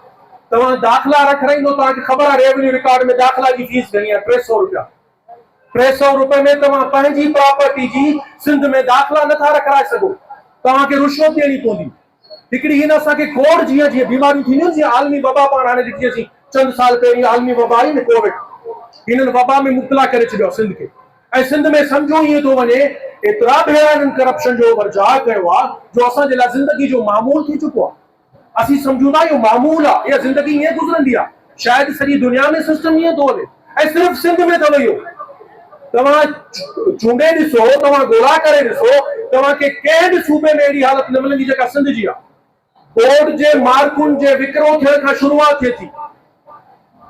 Speaker 6: तव्हां दाख़िला रखाईंदो, तव्हांखे ख़बर आहे रेवेन्यू रिकॉर्ड में दाख़िला जी फीस घणी आहे, 300 रुपया। 300 रुपए में तव्हां पंहिंजी प्रॉपर्टी जी सिंध में दाख़िला नथा रखाए सघो, तव्हांखे रुश्वत ॾियणी पवंदी। हिकिड़ी हिन असांखे कोड जीअं बीमारियूं थींदियूं, जीअं आलमी वबा पाण हाणे ॾिठीसीं चंद साल पहिरीं आलमी वबा आई न कोविड, हिननि वबा में मुब्तला करे छॾियो सिंध खे। ऐं सिंध में सम्झो ईअं थो वञे, एतिरा भेरा हिननि करप्शन जो वर्जाह कयो आहे जो असांजे लाइ ज़िंदगी जो मामूल थी चुको आहे। असीं सम्झूं था इहो मामूल आहे, इहा ज़िंदगी ईअं गुज़रंदी आहे, शायदि सॼी दुनिया में सिस्टम ईअं थो हले ऐं सिर्फ़ु सिंध में अथव इहो। तव्हां चूंडे ॾिसो, तव्हां ॻोल्हा करे ॾिसो, तव्हांखे कंहिं बि सूबे में अहिड़ी हालत न मिलंदी जेका सिंध जी आहे। बोर्ड जे मार्कुनि जे विकिरो थियण खां शुरूआत थिए थी,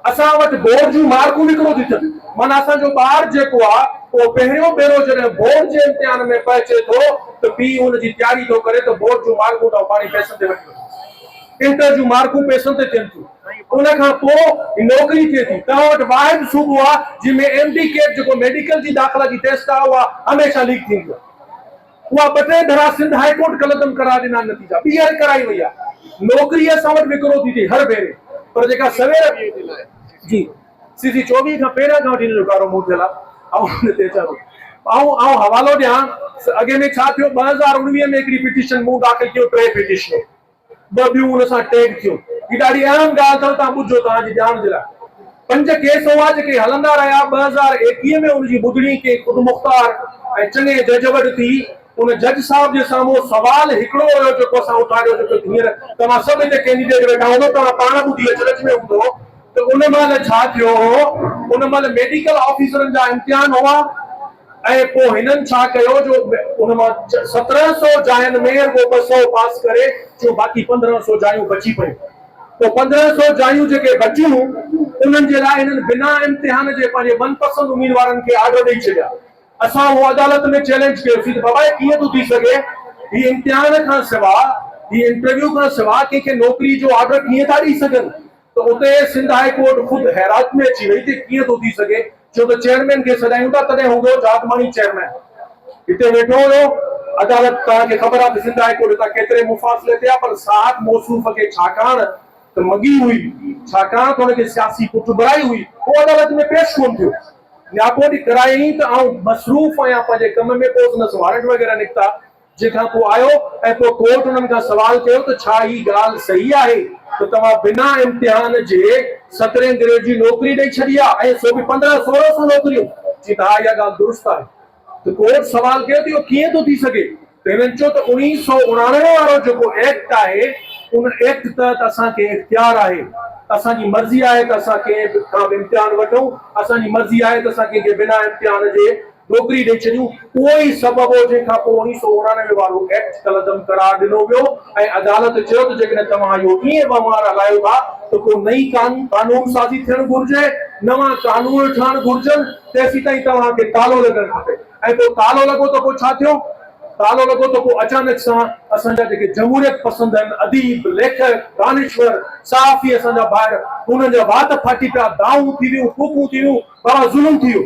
Speaker 6: असां वटि बोर्ड जूं मार्कूं विकिरो थी थियनि, माना असांजो ॿार जेको आहे उहो पहिरियों भेरो जॾहिं बोर्ड जे इम्तिहान में पहुचे थो त पीउ हुनजी तयारी थो करे त बोर्ड जूं मार्कूं त पाणी पैसनि ते वठी, इंटर जूं मार्कूं पैसनि ते थियनि थियूं, उन खां पोइ नौकिरी थिए थी। तव्हां वटि वाहिद सूबो आहे जंहिंमें MD जेको मेडिकल जी दाख़िला जी टेस्ट आहे उहा हमेशह लीक थींदी आहे। उहा 2-3 भेरा सिंध हाईकोर्ट कलदम करार ॾिना नतीजा, ॿीहर कराई वई आहे। नौकिरी असां वटि विकिरो थी थिए हर भेरे, पर जेका सवेर जी CC 24 खां पहिरियां खां वठी हिन जो कारो मूं थियल आहे। ऐं हवालो ॾियां, अॻे में छा थियो, 2019 में हिकिड़ी पिटीशन मूं दाख़िल कयो, 3 पिटीशन, 2 ॿियूं हुन सां टैग थियूं। ही ॾाढी अहम ॻाल्हि अथव, तव्हां ॿुधो, तव्हांजी ॼाण जे लाइ। 5 केस हुआ जेके हलंदा रहिया। 2021 में हुनजी ॿुधणी के ख़ुदि मुख़्तार ऐं चङे जज वटि थी। उन जज साहब जे साम्हूं सवाल हिकिड़ो हुयो जेको असां उथारियो, जेको हींअर तव्हां सभु हिते कैंडिडेट वेठा हूंदो, तव्हां पाण ॿुधी अचरज में हूंदो त उन महिल छा थियो हो। उन महिल मेडिकल ऑफिसरनि जा इम्तिहान हुआ ऐं पोइ हिननि छा कयो जो उन मां 1700 जायुनि में 200 पास करे जो बाक़ी 1500 जायूं बची पयूं। तो 1500 जायूं जेके बचियूं उन्हनि जे लाइ हिननि बिना इम्तिहान जे पंहिंजे मनपसंद उम्मीदवारनि खे ऑर्डर ॾेई छॾिया। असां उहो अदालत में चैलेंज कयोसीं त बाबा कीअं थो थी सघे, ही इम्तिहान खां सवाइ, ही इंटरव्यू खां सवाइ कंहिंखे नौकिरी जो ऑर्डर कीअं था ॾेई सघनि। तो उते सिंध हाई कोर्ट ख़ुदि हैरात में अची वई त कीअं थो थी सघे, छो त चेयरमैन खे सॾायूं था तॾहिं हूंदो जातमानी चेयरमैन हिते वेठो हुयो। अदालत तव्हांखे ख़बर आहे त सिंध हाई कोर्ट हितां केतिरे मुफ़ासिले ते आहे, पर साथ मौसूफ़ खे छाकाणि त मगी हुई, छाकाणि त हुनखे सियासी पुठभराई हुई, उहो अदालत में पेश कोन थियो। न्याकोटी कराई त आउं मसरूफ़ आहियां पंहिंजे कम में, पोइ हुन वारंट वग़ैरह निकिता, जंहिंखां पोइ आयो ऐं पोइ कोर्ट हुननि खां सवाल कयो त छा ही ॻाल्हि सही आहे त तव्हां बिना इम्तिहान जे 17 ग्रेड जी नौकिरी ॾेई छॾी आहे ऐं सो बि 15-16 नौकिरियूं। जी त हा, इहा ॻाल्हि दुरुस्त आहे। त कोर्ट सवाल कयो त इहो कीअं थो थी सघे, त हिननि चयो त 1999 वारो जेको एक्ट आहे उन एक्ट तहत असांखे इख्तियार आहे, असांजी मर्ज़ी आहे त असां कंहिं खां बि इम्तिहान वठूं, असांजी मर्ज़ी आहे त असां कंहिंखे बिना इम्तिहान जे नौकिरी ॾेई छॾियूं। उहो ई सबबु हो जंहिंखां पोइ 1999 वारो एक्ट कलदम करार ॾिनो वियो ऐं अदालत चयो त जेकॾहिं तव्हां इहो ईअं वहिंवार हलायो था त को नई कानून साज़ी थियणु घुरिजे, नवां कानून ठहणु घुरिजनि, तेसीं ताईं तव्हांखे तालो लॻणु खपे। ऐं पोइ तालो लॻो त पोइ छा थियो, तालो लॻो त को अचानक सां असांजा जेके जमहूरियत पसंद आहिनि अदीब लेखक दानिश्वर सहाफ़ी असांजा ॿाहिरि उन्हनि जा वात फाटी पिया दाऊं थी वियूं कूकूं थी वियूं बाबा ज़ुल्म थी वियो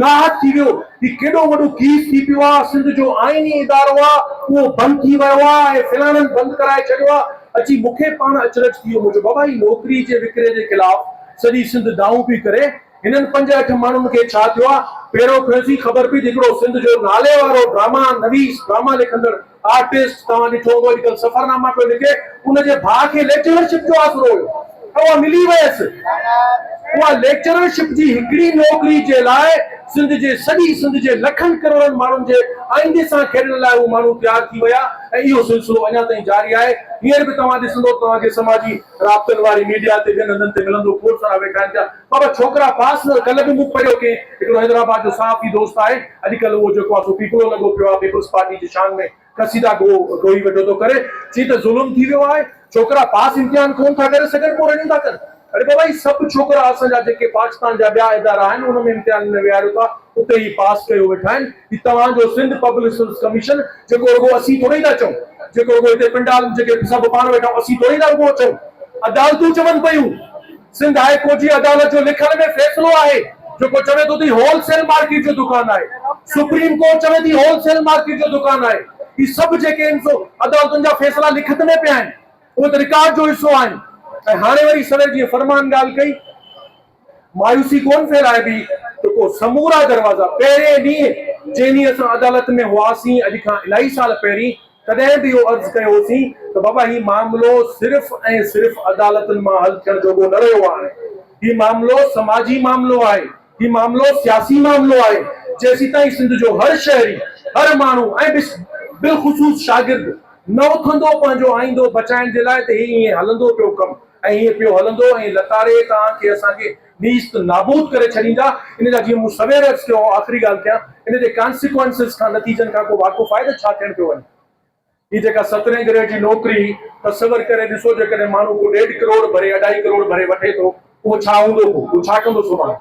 Speaker 6: नाहत थी वियो ही केॾो वॾो कीस थी पियो आहे सिंध जो आइनी इदारो आहे उहो बंदि थी वियो आहे ऐं फिलहाल बंदि कराए छॾियो आहे अची मूंखे पाण अचरज थी वियो मुंहिंजो बाबा ही नौकिरी जे विकिरे जे ख़िलाफ़ सॼी सिंध दाऊं पई करे हिननि 5-8 माण्हुनि खे छा थियो आहे पहिरों खसी ख़बर पई हिकिड़ो सिंध जो नाले वारो ड्रामा नवीस ड्रामा लिखंदड़ आर्टिस्ट तव्हां ॾिठो हूंदो अॼुकल्ह सफ़रनामा पियो लिखे उनजे भाउ खे लेक्चरशिप जो आसरो हुयो उहा मिली वयसि उहा लेक्चरशिप जी हिकिड़ी नौकिरी जे लाइ सिंध जे सॼी सिंध जे लखनि करोड़नि माण्हुनि जे आईंदे सां खेॾण लाइ उहे माण्हू तयारु थी विया ऐं इहो सिलसिलो अञा ताईं जारी आहे हींअर बि तव्हां ॾिसंदो तव्हांखे समाजी राब्तनि वारी मीडिया ते ॿियनि हंधनि ते मिलंदो खोड़ सारा वेठा आहिनि पिया बाबा छोकिरा पास न कल्ह बि मूं पढ़ियो के हिकिड़ो हैदराबाद जो सहाफ़ी दोस्त आहे अॼुकल्ह उहो जेको आहे सो पीपलो लॻो पियो आहे पीपल्स पार्टी जी शान में कसीदा गोई वेठो थो करे चई त ज़ुल्म थी वियो आहे छोकिरा पास इम्तिहान कोन था करे सघनि पोइ रनियूं था कनि अरे बाबा ही सभु छोकिरा असांजा जेके पाकिस्तान जा ॿिया इदारा आहिनि उन में इम्तिहान में विहारियो था उते ई पास कयो वेठा आहिनि ही तव्हांजो सिंध पब्लिक सर्विस कमीशन जेको रुॻो असीं थोरी था चऊं जेको रुॻो हिते पिंडाल जेके सभु पाण वेठा असीं थोरी था रुॻो चऊं अदालतूं चवनि पयूं सिंध हाई कोर्ट जी अदालत जो लिखण में फ़ैसिलो आहे जेको चवे थो त होलसेल मार्केट जो दुकान आहे सुप्रीम कोर्ट चवे थी होलसेल मार्केट जो दुकान आहे ही सभु जेके आहिनि अदालतुनि जा फ़ैसिला लिखत में पिया आहिनि उहे त रिकॉर्ड जो हिसो आहिनि ऐं हाणे वरी सदर जीअं फरमान ॻाल्हि कई मायूसी कोन फैलाए बि त को समूरा दरवाज़ा पहिरें ॾींहुं जंहिं ॾींहुं असां अदालत में हुआसीं अॼु खां इलाही साल पहिरीं तॾहिं बि इहो अर्ज़ु कयोसीं त बाबा ही मामिलो सिर्फ़ ऐं सिर्फ़ अदालतुनि मां हल थियण जोॻो न रहियो आहे ही मामिलो समाजी मामिलो आहे ही मामिलो सियासी मामिलो आहे जेसीं ताईं सिंध जो हर शहरी हर माण्हू ऐं बिलख़ुसूस शागिर्द न उथंदो पंहिंजो आईंदो बचाइण जे लाइ त हीअं ईअं हलंदो पियो कमु ऐं हीअं पियो हलंदो ऐं लतारे तव्हांखे असांखे नीस्त नाबूद करे छॾींदा इन जा जीअं मूं सवेर अर्ज़ु कयो आख़िरी ॻाल्हि कयां इन जे कॉन्सिक्वेंसिस खां नतीजनि खां को वाक़ुफ़ आहे त छा थियण पियो वञे ही जेका 17 ग्रेड जी नौकिरी तसवर करे ॾिसो जेकॾहिं माण्हू को 1.5 करोड़ भरे 2.5 करोड़ भरे वठे थो उहो छा हूंदो उहो छा कंदो सुभाणे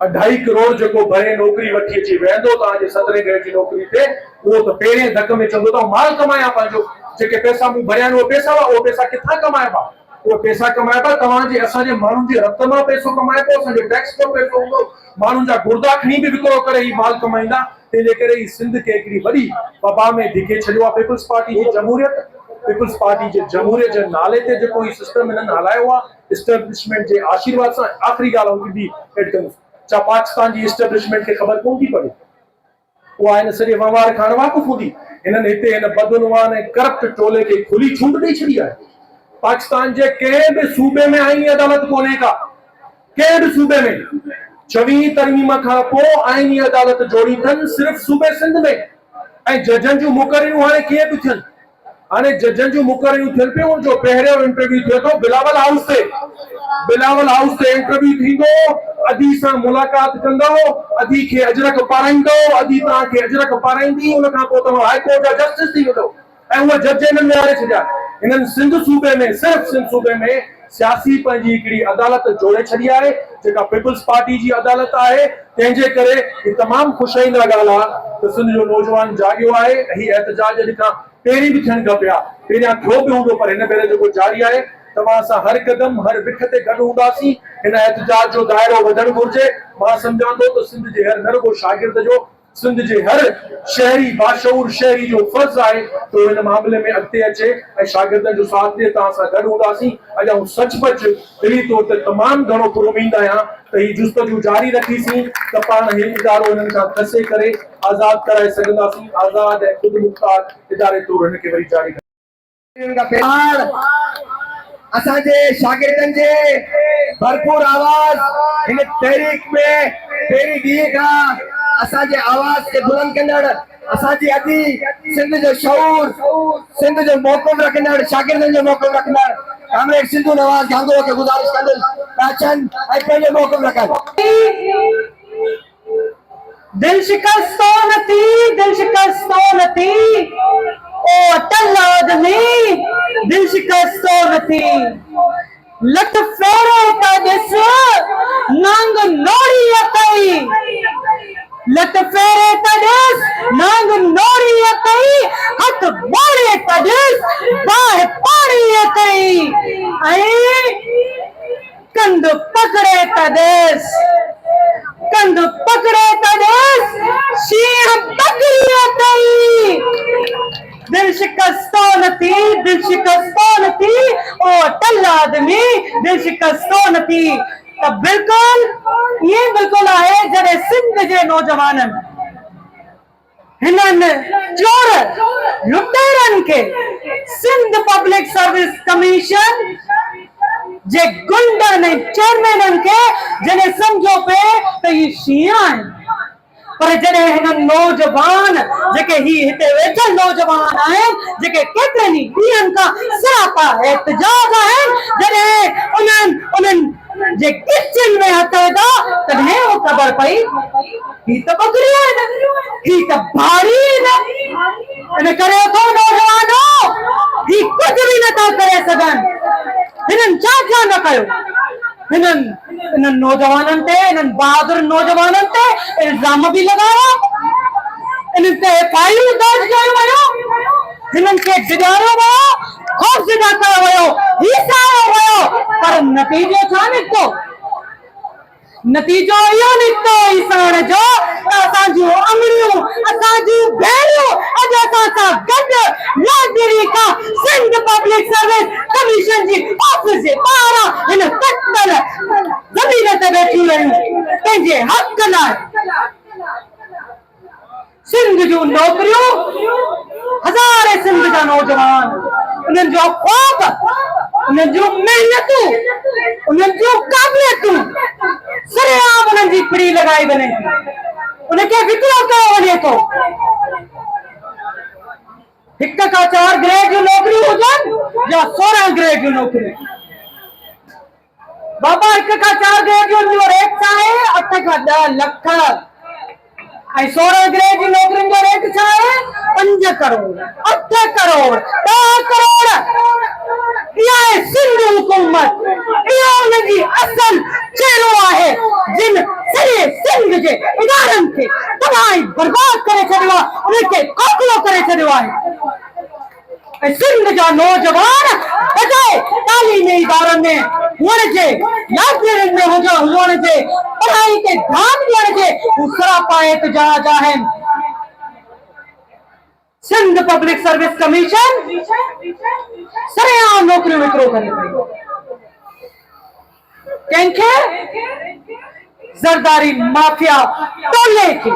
Speaker 6: 2.5 करोड़ जेको भरे नौकिरी वठी अची वेंदो तव्हांजे 17 ग्रेड जी नौकिरी ते उहो त पहिरें धक में चवंदो त माल कमाया पंहिंजो जेके पैसा मूं भरिया आहिनि उहे पैसा किथां कमाइबा उहे पैसा कमाइबा तव्हांजे असांजे माण्हुनि जे रत मां पैसो कमाइबो असांजो टैक्स जो पैसो हूंदो माण्हुनि जा गुर्दा खणी बि विकिरो करे ही माल कमाईंदा तंहिंजे करे ही सिंध खे हिकिड़ी वॾी वबा में धिके छॾियो आहे पीपल्स पार्टी जी जमहूरियत पीपल्स पार्टी जे जमहूरियत जे नाले ते जेको ही सिस्टम हिननि हलायो आहे इस्टेब्लिशमेंट जे आशीर्वाद सां आख़िरी ॻाल्हि बि एड कंदुसि छा पाकिस्तान जी इस्टेब्लिशमेंट खे ख़बर कोन थी पवे उहा हिन सॼे वहिंवार खां वाक़ुफ़ हूंदी हिननि हिते हिन बदनुमान ऐं करप्ट टोले खे खुली छूट ॾेई छॾी आहे पाकिस्तान जे कंहिं बि सूबे में आईनी अदालत कोन्हे का कंहिं बि सूबे में 26 तरमीम खां पोइ आईनी अदालत जोड़ी अथनि सिर्फ़ सूबे सिंध में ऐं जजनि जूं मुक़ररियूं हाणे कीअं थियूं थियनि हाणे जजनि जूं मुक़ररियूं थियनि पियूं जो पहिरियों इंटरव्यू थियो थो बिलावल हाउस ते इंटरव्यू थींदो अदी सां मुलाक़ात कंदो अदी खे अजरक पाराईंदो अदी तव्हांखे अजरक पाराईंदी उन खां पोइ तव्हां हाई कोर्ट जा जस्टिस थी वेंदो ऐं उहे जज हिननि विहारे छॾिया हिननि सिंध सूबे में सिर्फ़ सिंध सूबे में सियासी पंहिंजी हिकिड़ी अदालत जोड़े छॾी आहे जेका पीपल्स पार्टी जी अदालत आहे तंहिंजे करे ही तमामु ख़ुशाईंदा ॻाल्हि आहे त सिंध जो नौजवान जाॻियो आहे ऐं हीउ एहतजाज अॼु खां पहिरीं बि थियणु खपे हा पहिरियां थियो बि हूंदो पर हिन भेरे जेको जारी आहे तव्हां असां हर क़दम हर विख ते गॾु हूंदासीं हिन एहतजाज जो दाइरो वधणु घुरिजे मां सम्झां थो त सिंध जे हर न रुॻो शागिर्द जो सिंध जे हर शहरी बाशऊर शहरी जो फर्ज़ आहे तो हिन मामले में अॻिते अचे ऐं शागिर्दनि जो साथ ॾिए तव्हां सां गॾु हूंदासीं अॼु आउं सचमुच दिली तौर ते तमामु घणो पुरुमीद आहियां त ही जुस्तजू जारी रखीसीं त पाण ही इदारो हिननि खां फसे करे आज़ाद कराए सघंदासीं आज़ाद ऐं ख़ुदि मुख़्तार इदारे तौर हिनखे वरी जारी
Speaker 2: असांजे शागिर्दनि जे भरपूर आवाज़ हिन तहरीक में पहिरीं ॾींहं खां असांजे आवाज़ खे बुलंद कंदड़ असांजी अदी सिंध जो शऊर सिंध जो मौक़िफ़ रखंदड़ शागिर्दनि जो मौक़िफ़ रखंदड़ कामरेड सिंधू नवाज़ गांगो खे गुज़ारिश कंदुसि अचनि ऐं पंहिंजो मौक़िफ़ रखनि
Speaker 7: दिल शिकस्तों न थी ओ अटल आदमी दिल शिकस्तों न थी लठ फेरो का दिस नंग नोड़ी अतई लत फेरे तॾहिं नांग नोड़ी कई हथ बोड़े तॾहिं बाहि पाणी कई ऐं कंध पकड़े तॾहिं शींहं बकरीअ कई दिल शिकस्तो न थी ओ अटल आदमी दिल शिकस्तो न थी। त बिल्कुल आहे जॾहिं सिंध जे नौजवाननि हिननि चोर लुटेरनि खे सिंध पब्लिक सर्विस कमीशन जे गुंडनि ऐं चेयरमैननि खे जॾहिं सम्झो पिए त इहे शींहं आहिनि, पर जॾहिं हिननि नौजवान जेके हिते वेठल नौजवान आहिनि जेके केतिरनि ॾींहंनि खां सरापा एहतजाज आहिनि, जॾहिं उन्हनि जे किचन में हथ विधा तॾहिं वो ख़बर पई ही त बकरी आहिनि, ही त भाड़ी आहिनि। इन करे तो नौजवानो ही कुझु बि नथा करे सघनि। हिननि छा न कयो, हिननि नौजवाननि ते, हिननि बहादुर नौजवाननि ते इल्ज़ाम बि लॻाया, हिननि ते FIU दर्ज कयो वियो, हिननि खे डिॼारियो वियो, ख़ौफ़ज़दा कयो वियो, हीसायो वियो, पर नतीजो छा निकितो? नतीजो इहो निकितो ईसाण जो त असांजूं अङड़ियूं, असांजूं भेणियूं अॼु असां सां गॾु लाइब्रेरी खां सिंध पब्लिक सर्विस कमीशन जी ऑफिस जे ॿाहिरां हिन तख़्तल ज़मीन ते वेठियूं रहियूं पंहिंजे हक़ लाइ। सिंध जूं नौकरियूं, हज़ारे सिंध जा नौजवान, उन्हनि जो ख़्वाब, उन्हनि जूं महिनतूं, उन्हनि जूं क़ाबिलियतूं सरेआम उन्हनि जी पिड़ी लॻाई वञे थी, उनखे विकिरो कयो वञे थो। 1 खां 4 ग्रेड जूं नौकरियूं हुजनि या 16 ग्रेड जूं नौकरियूं। बाबा 1 खां 4 ग्रेड जो रेट आहे 8 खां 10 लख ऐं 16 ग्रेड जी नौकरियुनि जो रेट छा आहे 5 करोड़ 8 करोड़ 10 करोड़। इहा आहे सिंध हुकूमत, इहो उनजी असल चेहरो आहे जिन सॼे सिंध जे इदारनि खे तबाही बर्बाद करे छॾियो आहे, उनखे खोखलो करे छॾियो आहे। ऐं सिंध जा नौजवान बजाए तालीमी इदारनि में हुअण जे, लाइब्रेरियुनि में हुअण जे, पढ़ाई ते ध्यानु ॾियण जे, हू सरापा एहतजाज आहिनि। सिंध पब्लिक सर्विस कमीशन सरेआम नौकरियूं विकिरो करे पई। कंहिंखे ज़रदारी माफिया टोले खे,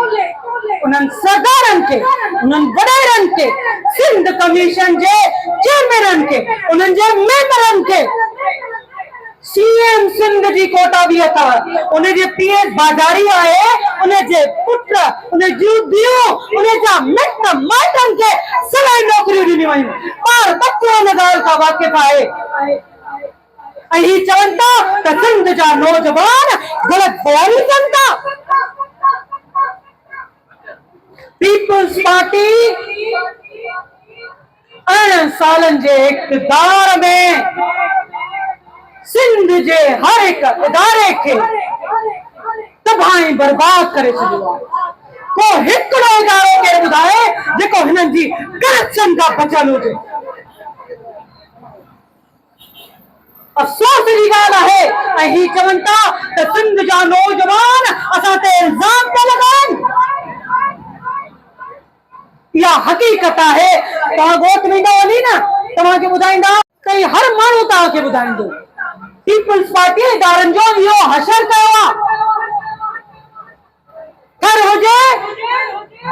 Speaker 7: उन्हनि सरदारनि खे, उन्हनि वॾेरनि खे, सिंध कमीशन जे चेयरमैननि खे, उन्हनि जे मेंबरनि खे CM सिंध जी कोटा बि अथव, उनजे PS बाज़ारी आहे, उनजे पुट, उन जूं धीअरूं, उनजा मिट माइटनि खे सभई नौकरियूं ॾिनियूं वयूं। ॿार बच्चो हिन ॻाल्हि खां वाक़िफ़ आहे ऐं ही चवनि था त सिंध जा नौजवान ग़लति बयानी कनि था। पीपल्स पार्टी 18 सालनि जे इक़्तिदार में सिंध जे हर हिकु इदारे खे तबाही बर्बाद करे छॾियो आहे। को हिकिड़ो इदारो केरु ॿुधाए जेको हिननि जी करप्शन खां बचियल हुजे। अफ़सोस जी ॻाल्हि आहे ऐं ही चवनि था त सिंध जा नौजवान असां ते इल्ज़ाम था लॻाइनि। इहा हक़ीक़त आहे। तव्हां ॻोठ में ईंदा वञी न, तव्हांखे ॿुधाईंदा त हर माण्हू तव्हांखे ॿुधाईंदो पीपल्स पार्टी इदारनि जो इहो हशर कयो आहे। घर हुजे,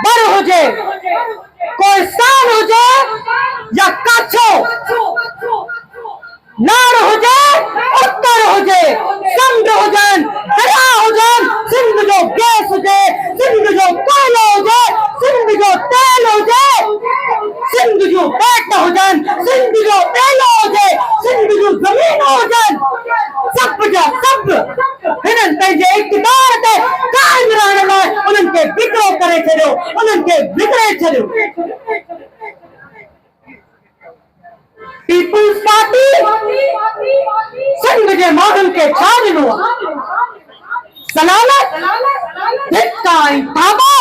Speaker 7: बर हुजे, कोहिस्तान हुजे या काछो, नाड़ हुजे, उत्तर हुजे, समुंड हुजनि, दरिया हुजनि, सिंध जो गैस हुजे, सिंध जो कोयलो हुजे, सिंध जो तेल हुजे, सिंध जूं पेट हुजनि, सिंध जो ॿेलो हुजे, सिंध जूं ज़मीनूं हुजनि, सभु जा सभु हिननि पंहिंजे इक़्तिदार ते क़ाइम रहण लाइ उन्हनि खे विकिरो करे छॾियो, उन्हनि खे विकिरे छॾियो। पीपल्स पार्टी सिंध जे माण्हुनि खे छा ॾिनो आहे? ज़लालत धिक्का ऐं धाबा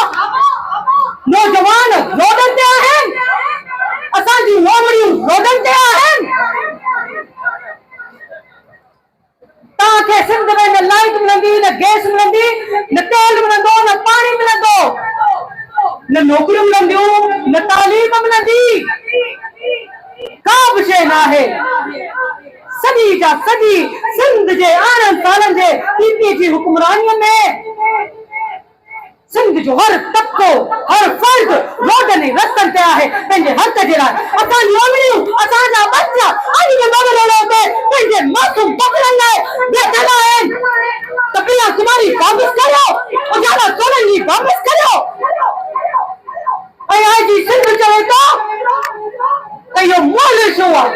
Speaker 7: नौजवान रोडनि ते आहिनि, असांजी लोमड़ियूं रोडनि ते आहिनि। तव्हांखे सिंध में न लाइट मिलंदी, न गैस मिलंदी, न तेल मिलंदो, न पाणी मिलंदो, न नौकरियूं मिलंदियूं, न तालीम मिलंदी, का बि शइ न आहे। सॼी जा सॼी सिंध जे 18 सालनि जे पीपी जी हुक्मरानीअ में सिंध जो हर तबिको, हर फर्द रोडनि ऐं रस्तनि ते आहे पंहिंजे हक़ जे लाइ। असांजी लोमड़ियूं, असांजा बच्चा अॼु बि बदिलो ते पंहिंजे मासूम बकरनि लाइ बेठल आहिनि। त प्रिया कुमारी वापसि करियो, उजाला सोलंकी वापसि करियो। ऐं आज सिंध चवे थो त इहो मोल छो आहे?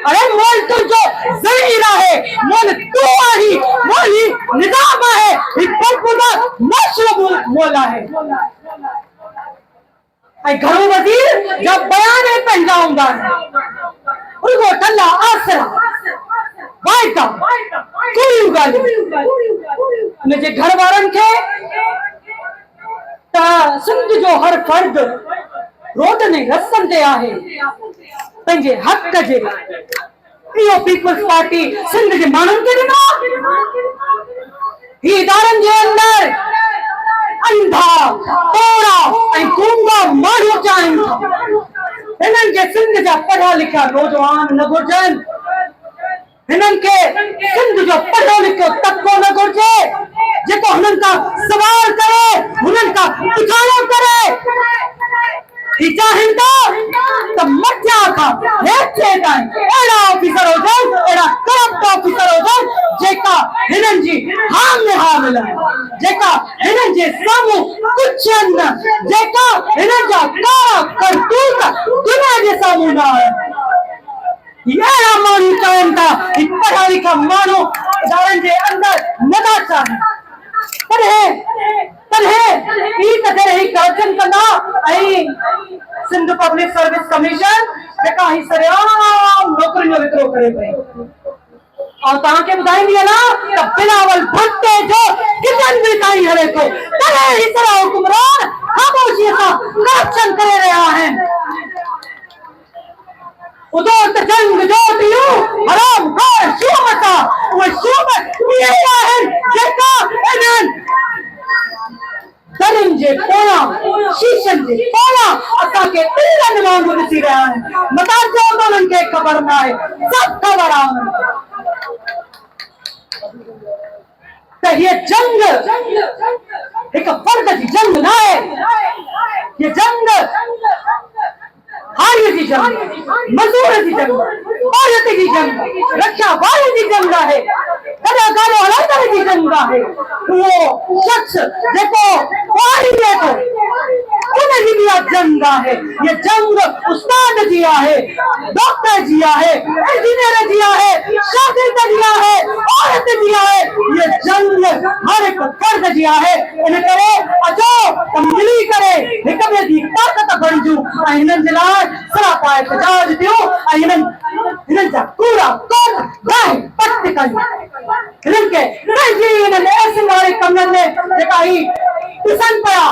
Speaker 7: अरे मोल तुंहिंजो ज़मीर आहे, मोल तूं आहीं, मोल ही निज़ाम आहे, ही बदबूदा मशरूब मोल आहे। ऐं घरो वज़ीर जा बयान ई पंहिंजा हूंदा आहिनि, रुॻो टल्ला आसरा वाइदा कहिड़ियूं ॻाल्हियूं। हुनजे घर वारनि खे त सिंध जो हर फर्द रोडनि ऐं रस्तनि ते आहे पंहिंजे हक़ जे लाइ। इहो पीपल्स पार्टी सिंध जे माण्हुनि खे ॾिनो। ही इदारनि जे अंदरि अंधा, तोड़ा ऐं गूंगा माण्हू चाहिनि था। हिननि खे सिंध जा पढ़िया लिखिया नौजवान न घुर्जनि, हिननि खे सिंध जो पढ़ियो लिखियो तबिको न घुर्जे जेको हुननि खां सवाल करे, हुननि खां पुछाणो करे। ही चाहिनि था त मथियां खां हेठि ताईं अहिड़ा ऑफिसर हुजनि, अहिड़ा करप्ट ऑफिसर हुजनि जेका हिननि जी हा में हा मिलनि, जेका हिननि जे साम्हूं कुझु न, जेका हिननि जा कारा करतूत दुनिया जे साम्हूं न आहिनि। अहिड़ा माण्हू चाहिनि था, ही पढ़िया लिखिया माण्हू इदारनि जे अंदरि नथा चाहिनि। सिंध पब्लिक सर्विस कमीशन जेका ही सरेआम नौकरियुनि जो विकिरो करे पई। और तव्हांखे ॿुधाईंदी आहे न त बिलावल भुट्टे जो किचन बि ताईं हले थो, तॾहिं ही तरह हुकुमरान ख़ामोशीअ सां करप्शन करे रहिया आहिनि। उदो त जंग जो ॾींहुं हराम खोर शूमत आहे, उहे शूमत इहे ई आहिनि जेका इन्हनि दरनि जे पोयां, शीशनि जे पोयां असांखे ॿिलनि वांगुरु ॾिसी रहिया आहिनि। मता चओ त उन्हनि खे ख़बर न आहे, सभु ख़बर आहे उन्हनि खे त हीअ जंग हिकु फर्द जी जंग न आहे, हीअ जंग हारीअ जी जंग, मज़दूर जी जंग, औरत जी जंग, रक्षा वारे जी जंग आहे, कलाकारो हलाइदड़ जी जंग आहे। उहो शख्स जेको पाड़ीए थो उनजी बि जंग आहे। ये जंग उस्ताद जी आहे, डॉक्टर जी आहे, इंजीनियर जी आहे, शागिर्द जी आहे, औरत जी आहे। ये जंग हर हिकु फर्द जी आहे। इन करे अचो त मिली करे हिक ॿिए जी ताक़त बणिजूं ऐं हिननि जे लाइ सरापा एहतजाज ॾियूं ऐं हिननि जा कूड़ा कोन गाहि पट कयूं। हिननि खे पंहिंजी हिननि ऐसे वारे कमनि में जेका ही ॾिसनि पिया,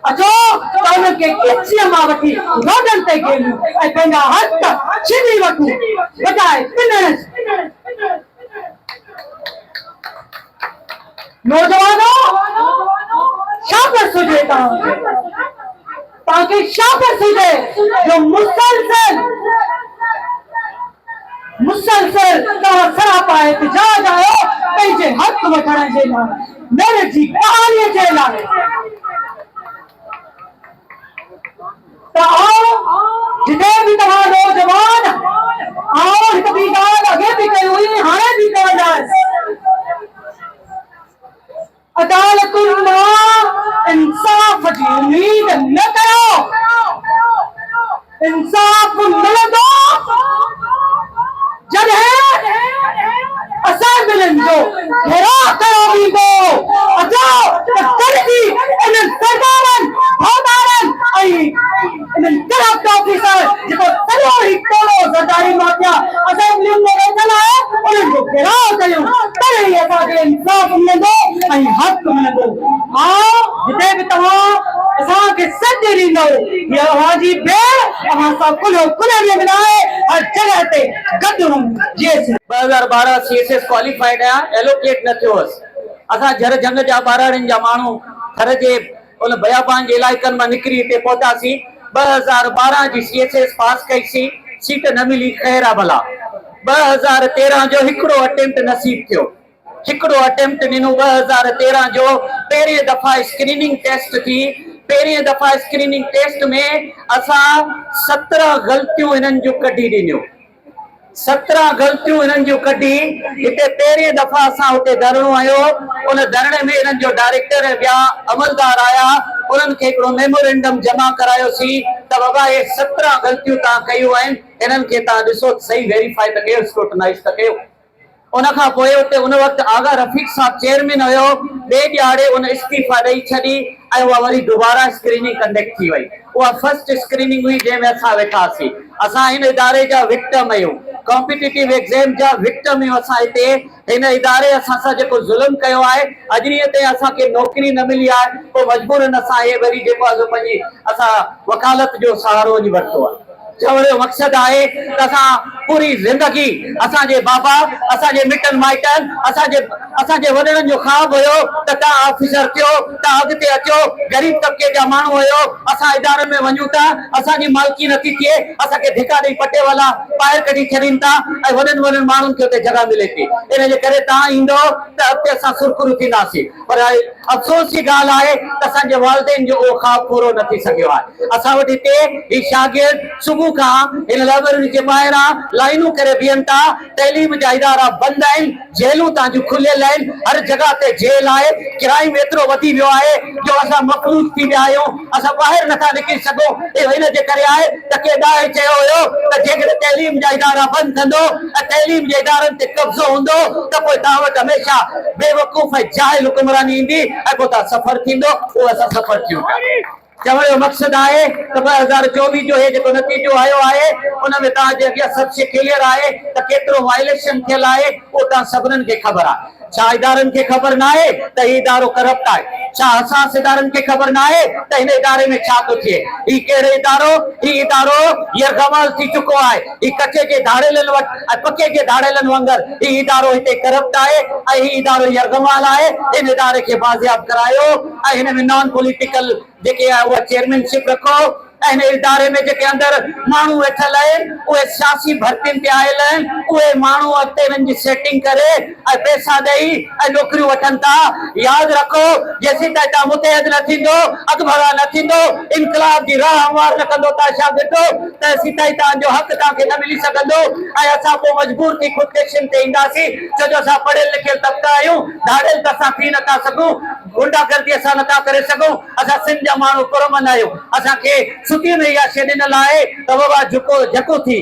Speaker 7: अचो त उन्हनि खे किचीअ मां वठी रोडनि ते गेलियूं ऐं पंहिंजा हक़ छीनी वठूं बजाए पिनण। नौजवानों छा पियो सुझे तव्हांखे छा पियो सुझे जो मुसलसल तव्हां सरापा एहतजाज आयो पंहिंजे हक़ वठण जे लाइ, मेरे जी कहाणीअ जे लाइ। त आओ जिते बि तव्हां नौजवान आओ, हिकु ॿी ॻाल्हि अॻे बि कई हुई, हाणे बि चवंदासीं, अदालतुनि मां इंसाफ़ जी उम्मीद न कयो। इंसाफ़ मिलंदो जॾहिं असेंबलियुनि जो घेराव कयो वेंदो। अचो त गॾिजी इन्हनि सरकारनि, फौजदारनि ऐं इन्हनि करप्ट ऑफिसर जेको सॼो ई टोलो ज़रदारी माफ़िया असेंबलियुनि में वेठल आहे, उन्हनि जो घेराव कयूं तॾहिं ई असांखे इंसाफ़ मिलंदो ऐं हक़ मिलंदो। जिते बि तव्हां असांखे सॾु ॾींदो इहा आवाज़ी भेण असां सां कुल्हो में मिलाए हर जॻह ते गॾु रहूं। जीअं
Speaker 5: 2012 CSS क्वालिफाइड आहे, एलोकेट न थियो हुअसि। असां झर जंग जा ॿारहंनि जा माण्हू घर जे उन बयाबान जे इलाइक़नि मां निकिरी हिते पहुतासीं। 2012 जी CSS पास कईसीं, सीट न मिली, ख़ैर आहे भला। 2013 जो हिकिड़ो अटेम्प्ट नसीब थियो, हिकिड़ो अटेम्प्ट ॾिनो 2013 जो। पहिरीं दफ़ा स्क्रीनिंग टेस्ट थी, पहिरीं दफ़ा स्क्रीनिंग टेस्ट में असां 17 ग़लतियूं हिननि जूं कढी ॾिनियूं, 17 ग़लतियूं हिननि जूं कढी। हिते पहिरीं दफ़ा असां हुते धरणो आयो, उन धरणे में हिननि जो डायरेक्टर ऐं ॿिया अमलदार आया, उन्हनि खे हिकिड़ो मेमोरेंडम जमा करायोसीं त बाबा हे 17 ग़लतियूं तव्हां कयूं आहिनि, हिननि खे तव्हां ॾिसो सही वेरीफाई त कयो, स्क्रूटनाइज़ त कयो। उन खां पोइ उते उन वक़्तु आगा रफ़ीक साहब चेयरमैन हुयो, ॿिए ॾियारे उन इस्तीफ़ा ॾेई छॾी ऐं उहा वरी दुबारा स्क्रीनिंग कंडक्ट थी वई। उहा फर्स्ट स्क्रीनिंग हुई जंहिंमें असां वेठासीं। असां हिन इदारे जा विक्टिम आहियूं, कॉम्पिटिटिव एग्ज़ाम जा विक्टिम आहियूं। असां हिते हिन इदारे असां सां जेको ज़ुल्म कयो आहे, अॼु ॾींहं ताईं असांखे नौकिरी न मिली आहे, पोइ मजबूरन असां हे वरी जेको आहे पंहिंजी असां वकालत जो सहारो वञी वरितो आहे। चवण जो मक़सदु आहे त असां पूरी ज़िंदगी असांजे बाबा, असांजे मिटनि माइटनि, असांजे वॾड़नि जो ख़्वाबु हुयो त तव्हां ऑफिसर थियो, तव्हां अॻिते अचो, ग़रीब तबिके जा माण्हू हुयो, असां इदारनि में वञूं था, असांजी मालिकी नथी थिए, असांखे धिका ॾेई पटे वाला ॿाहिरि कढी छॾीनि था ऐं वॾनि माण्हुनि खे हुते जॻह मिले थी। इन जे करे तव्हां ईंदो त अॻिते असां सुरखुरू थींदासीं। पर अफ़सोस जी ॻाल्हि आहे त असांजे वालिदेन जो उहो ख़्वाबु पूरो न थी सघियो आहे। असां वटि हिते ही शागिर्द सुबुह खां हिन लाइब्रेरी जे ॿाहिरां लाइनूं करे बीहनि था, तइलीम जा इदारा बंदि आहिनि, जेलूं तव्हांजूं खुलियल आहिनि, हर जॻह ते जेल आहे, क्राइम एतिरो वधी वियो आहे जो असां मफ़लूज थी विया आहियूं, असां ॿाहिरि नथा निकिरी सघूं। हिन जे करे आहे त के ॾाहे चयो हुयो त जेकॾहिं तइलीम जा इदारा बंदि कंदो ऐं तइलीम जे इदारनि ते कब्ज़ो हूंदो त पोइ तव्हां वटि हमेशह बेवकूफ़ ऐं जाहिल हुकुमरानी ईंदी ऐं पोइ तव्हां सफ़र थींदो, उहो असां सफ़र थियूं। चवण जो मक़सदु आहे त 2024 जो हे जेको नतीजो आयो आहे, उन में तव्हांजे अॻियां सभु शइ क्लियर आहे त केतिरो वायलेशन थियल आहे, उहो तव्हां सभिनीनि खे ख़बर आहे। छा इदारनि खे ख़बर न आहे त ही इदारो करप्ट आहे? छा असां इदारनि खे ख़बर न आहे त हिन इदारे में छा थो थिए? ही कहिड़ो इदारो? ही इदारो यरगमाल थी चुको आहे। ही कचे जे धाड़ेलनि वटि ऐं पके जे धाड़ेलनि वांगुरु ही इदारो हिते करप्ट आहे ऐं ही इदारो यरगमाल आहे। हिन इदारे खे बाज़ियाब करायो ऐं हिन में नॉन पॉलिटिकल जेके आहे उहा चेयरमैनशिप रखो ऐं हिन इदारे में जेके अंदरि माण्हू वेठल आहिनि उहे सियासी भर्तियुनि ते आयल आहिनि, उहे माण्हू अॻिते हिननि जी सेटिंग करे ऐं पैसा ॾेई ऐं नौकरियूं वठनि था। यादि रखो, जेसीं ताईं तव्हां मुतहद न थींदो, अॻभरा न थींदो, इनकलाब जी राह हमवार न कंदो तव्हां शागिर्दो, तेसीं ताईं तव्हांजो हक़ तव्हांखे न मिली सघंदो ऐं असां पोइ मजबूर थी ख़ुदकुशीनि ते ईंदासीं, छो जो असां पढ़ियल लिखियल तबिका आहियूं, धाड़ियल त असां थी नथा सघूं, गुंडागर्दी असां नथा करे सघूं। असां सिंध जा माण्हू पुरमन आहियूं, असांखे सुठी में इहा शइ ॾिनल आहे त बाबा झको थी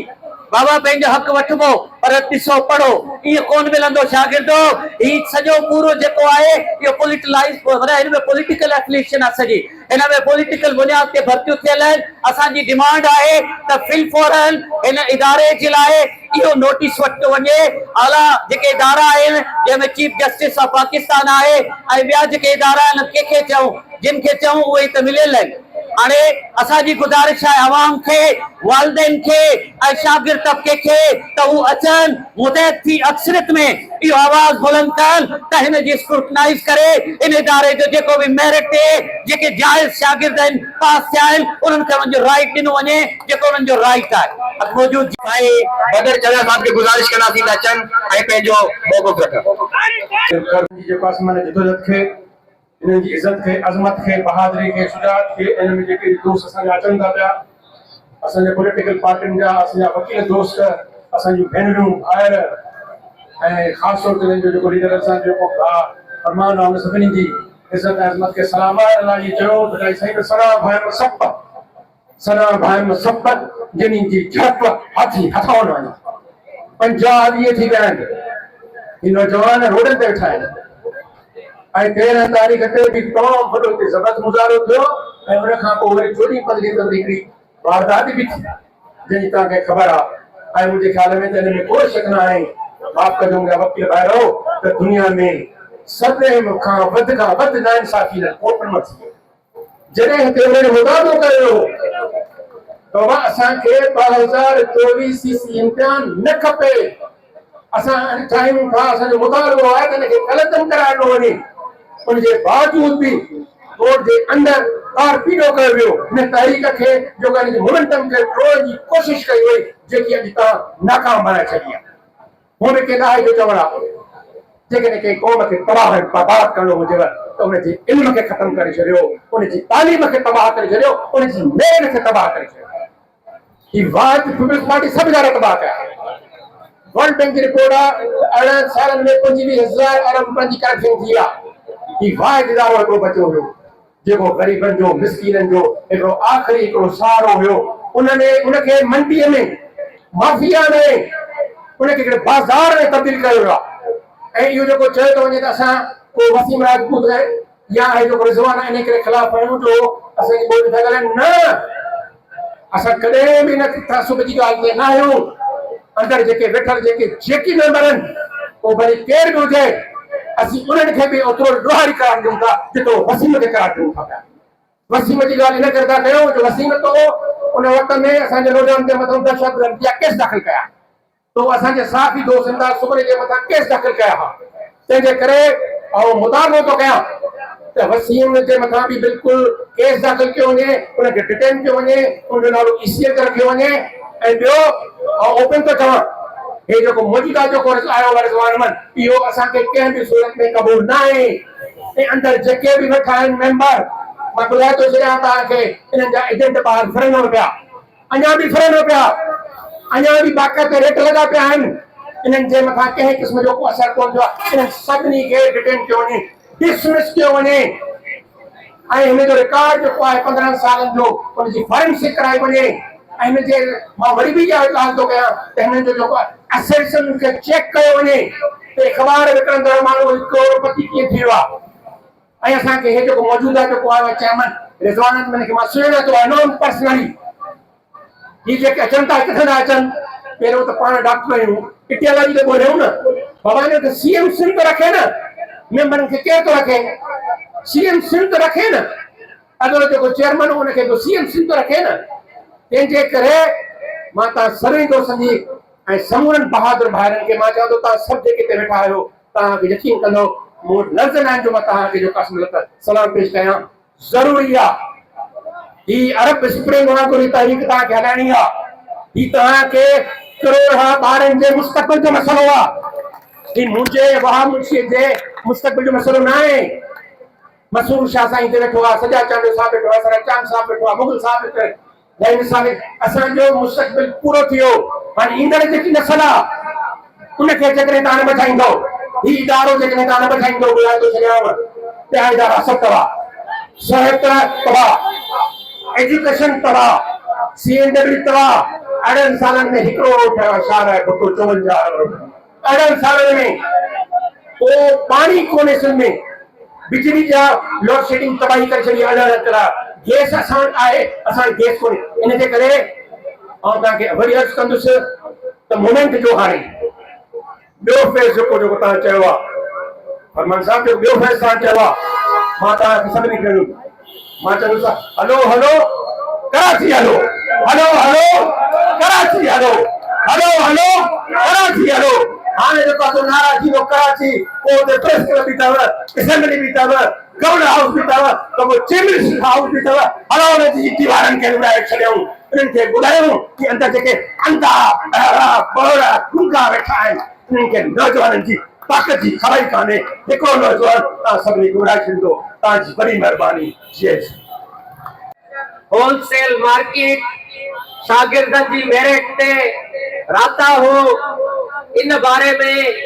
Speaker 5: बाबा पंहिंजो हक़ वठिबो, पर ॾिसो पढ़ो, इहो कोन मिलंदो शागिर्दो। ही सॼो पूरो जेको आहे इहो पॉलिटिलाइज़, हिन में पॉलिटिकल एफिलिएशन आहे सॼी, हिन में पॉलिटिकल बुनियाद ते भर्तियूं थियल आहिनि। असांजी डिमांड आहे त फिलफौरन हिन इदारे जे लाइ इहो नोटिस वरितो वञे। आला जेके इदारा आहिनि जंहिंमें चीफ जस्टिस ऑफ पाकिस्तान आहे ऐं ॿिया जेके इदारा आहिनि, कंहिंखे चऊं, जिन खे चऊं उहे त मिलियल आहिनि। हाणे असांजी गुज़ारिश आहे अवाम खे, वालिदेन खे ऐं शागिर्द तबिके खे त हू अचनि, मुतहद थी अक्सरियत में इहो आवाज़ बुलंद कनि त हिन जी स्क्रूटनाइज़ करे इन इदारे जो जेको बि मेरिट ते जेके जाइज़ शागिर्द आहिनि पास थिया आहिनि उन्हनि खे उन्हनि जो राइट ॾिनो वञे जेको उन्हनि जो राइट आहे। मौजूद
Speaker 2: बदर चला साहब के गुजारिश करना थी अचन ऐं पंहिंजो मौक़िफ़ रखनि।
Speaker 4: जेको आसमान जिदोजहद खे, इन्हनि जी इज़त खे, अज़मत खे, बहादुरी खे, शुजाअत खे, इन में जेके दोस्त असांजा अचनि था पिया, असांजे पॉलिटिकल पार्टियुनि जा, असांजा वकील दोस्त, असांजूं भेनरूं भाउर ऐं ख़ासि तौर ते हिननि जो जेको लीडर असां जेको भाउ फरमान आहे, उन सभिनी जी इज़त ऐं अज़मत खे सलाम आहे। अलाह जी चयो त साईं सना भाइम सप जिन्हनि जी झप हाथी हथाउन वञे। 50 ॾींहं थी विया आहिनि, ही नौजवान रोडनि ते वेठा आहिनि ऐं 13 तारीख़ ते बि तमामु वॾो हिते ज़बरदस्त मुज़ाहिरो थियो ऐं उन खां पोइ वरी 14 पंद्रहीं ते हिकिड़ी वारदात बि थी, जंहिंजी तव्हांखे ख़बर आहे। ऐं मुंहिंजे ख़्याल में त हिन में को शक न आहे माफ़ कजो मुंहिंजा वकील भाइरो त दुनिया में सभु खां वधि नाइंसाफ़ी कोर्ट में थी जॾहिं हिते उन्हनि मुदादो कयो तो असांखे 2024 सीसी इम्तिहान न खपे असां चाहियूं था असांजो मुतालबो आहे त हिनखे ग़लतम कराइणो वञे उनजे बावजूद भी कोर्ट जे अंदर कारपीडो कयो वियो हिन तहरीक खे जेको हिनजे मोमेंटम खे तोड़ण जी कोशिश कई वई जेकी अॼु तव्हां नाकाम बणाए छॾी आहे हुन खे आहे जो चवण आहे जेकॾहिं कंहिं क़ौम खे तबाह ऐं बर्बाद करणो हुजेव त उनजे इल्म खे ख़तम करे छॾियो उनजी तालीम खे तबाह करे छॾियो उनजी मेहनत खे तबाह करे छॾियो ही वाद पीपल्स पार्टी सब इदारा तबाह कया वर्ल्ड बैंक की रिपोर्ट आहे 18 सालनि में 25,000 अरब रुपयनि जी करप्शन थी आहे ही वाद इदारो हिकिड़ो बचियो हुयो जेको ग़रीबनि जो मिसकीननि जो हिकिड़ो आख़िरी हिकिड़ो सहारो हुयो उनखे मंडीअ में माफिया में उनखे हिकिड़े बाज़ार में तब्दील कयो वियो आहे ऐं इहो जेको चयो थो वञे त असां को वसीम राजपूत आहे या जेको रिज़वान इन करे ख़िलाफ़ आहियूं जो असांजी ॿोली था ॻाल्हाइनि न असां कॾहिं बि इन तआसुब जी ॻाल्हि ते न आहियूं अंदर जेके वेठल जेकी मेंबर आहिनि पोइ भले केर बि हुजे असीं उन्हनि खे बि ओतिरो ॾोहारी करार ॾियूं था जेतिरो वसीम खे करार ॾियूं था पिया वसीम जी ॻाल्हि इन करे था कयूं जो वसीम तो उन वक़्त में असांजे नौजवान जे मथां दहशतगर्दी जा केस दाख़िल कया तो असांजे साथी दोस्त इमदाद सुबरी जे मथां केस दाख़िल कया हुआ तंहिंजे करे ऐं मुतालबो थो कयां त वसीम जे मथां बि बिल्कुलु केस दाख़िल कयो वञे उनखे डिटेन कयो वञे उनजो नालो ईसीएल ते रखियो वञे ऐं ॿियो ओपन थो चवां हे जेको मौजूदा जेको आयो आहे रिज़वान अहमद इहो असांखे कंहिं बि सूरत में क़बूल न आहे ऐं अंदरि जेके बि वेठा आहिनि मेंबर मां ॿुधाए थो छॾियां तव्हांखे इन्हनि जा एजेंट ॿाहिरि फिरनि पिया अञा बि फिरनि पिया अञा बि बाक़ाइदे रेट लॻा पिया आहिनि इन्हनि जे मथां कंहिं क़िस्म जो को असर कोन थियो आहे इन्हनि सभिनी खे डिटेन कयो वञे डिसमिस कयो वञे ऐं हिनजो रिकॉर्ड जेको आहे 15 सालनि जो उनजी फॉरेंसिक कराई वञे ऐं हिनजे मां वरी बि इहा ॻाल्हि थो कयां त हिननि जो जेको एसेट्स खे चेक कयो वञे त अख़बार विकिणंदड़ माण्हू करोड़पति कीअं थी वियो आहे ऐं असांखे हे जेको मौजूदा जेको आहे चेयरमैन रिज़वान अहमद खे मां सुञाणा थो आहे नॉन पर्सनली ही जेके अचनि था किथे था अचनि पहिरियों त पाण डॉक्टर आहियूं इटियाला जी त ॻोल्हियूं न बाबा ने त सीएम सिंध रखे न मेंबरनि खे केरु थो रखे सीएम सिंध रखे न अॻिलो जेको चेयरमैन उनखे सीएम सिंध रखे न तंहिंजे करे मां तव्हां सभिनी दोस्तनि जी ऐं समूरनि बहादुर भाइरनि खे मां चवां थो तव्हां सभु जेके हिते वेठा आहियो तव्हांखे यकीन कंदो मूं वटि लफ़्ज़ न आहिनि जो मां तव्हांखे जो कसम सलाम पेश कयां ज़रूरी आहे ही अरब स्प्रिंग वांगुरु तहरीक तव्हांखे हलाइणी आहे ही तव्हांखे करोड़ ॿारनि जे मुस्तक़बिल जो मसइलो आहे ही मुंहिंजे वहा मुंशी जे मुस्तक़बिल जो मसइलो न आहे मसूर शाह साईं ते वेठो आहे सजा चांडो साहब वेठो आहे सरा चांद साहब वेठो आहे मुगल साहब वेठो आहे असांजो मुस्तक़बिल पूरो थियो हाणे ईंदड़ जेकी नस्ल आहे उनखे जेकॾहिं तव्हां न बचाईंदो ही इदारो जेकॾहिं तव्हां न बचाईंदो ॿुधाए थो छॾियांव ॿिया इदारा सभु तबाह सिहत तबाह एजुकेशन तबाह CNW तबाह 18 सालनि में हिकिड़ो ठहियो शहर आहे 54 18 सालनि में को पाणी कोन्हे सिंध में बिजली जा लोड शेडिंग तबाही करे छॾी अलॻि गैस असां आहे असां गैस कोन्हे इनजे करे ऐं तव्हांखे वरी अर्ज़ु कंदुसि त मोमेंट जो हाणे ॿियो फेज़ जेको तव्हां चयो आहे फरमान साहब जो ॿियो फेज़ तव्हां चयो आहे मां तव्हांखे सभिनी खे मां चवंदुसि हलो हलो कराची हलो हलो हलो कराची हलो हलो हलो कराची हलो हाणे जेको आहे नारा थींदो कराची पोइ हुते प्रेस क्लब बि अथव असेंबली बि अथव गवर्नर हाउस बि अथव त पोइ चीफ मिनिस्टर हाउस बि अथव हलो हुनजी दीवारनि खे उड़ाए छॾियऊं उन्हनि खे ॿुधायूं कि अंदरि जेके अंधा बहोड़ा गुंगा वेठा आहिनि उन्हनि खे नौजवाननि जी ताक़त जी ख़बर ई कान्हे हिकिड़ो नौजवान तव्हां सभिनी खे उड़ाए छॾींदो तव्हांजी वॾी महिरबानी जय
Speaker 5: होलसेल मार्केट शागिर्दनि जी मेरिट ते राता हो इन बारे में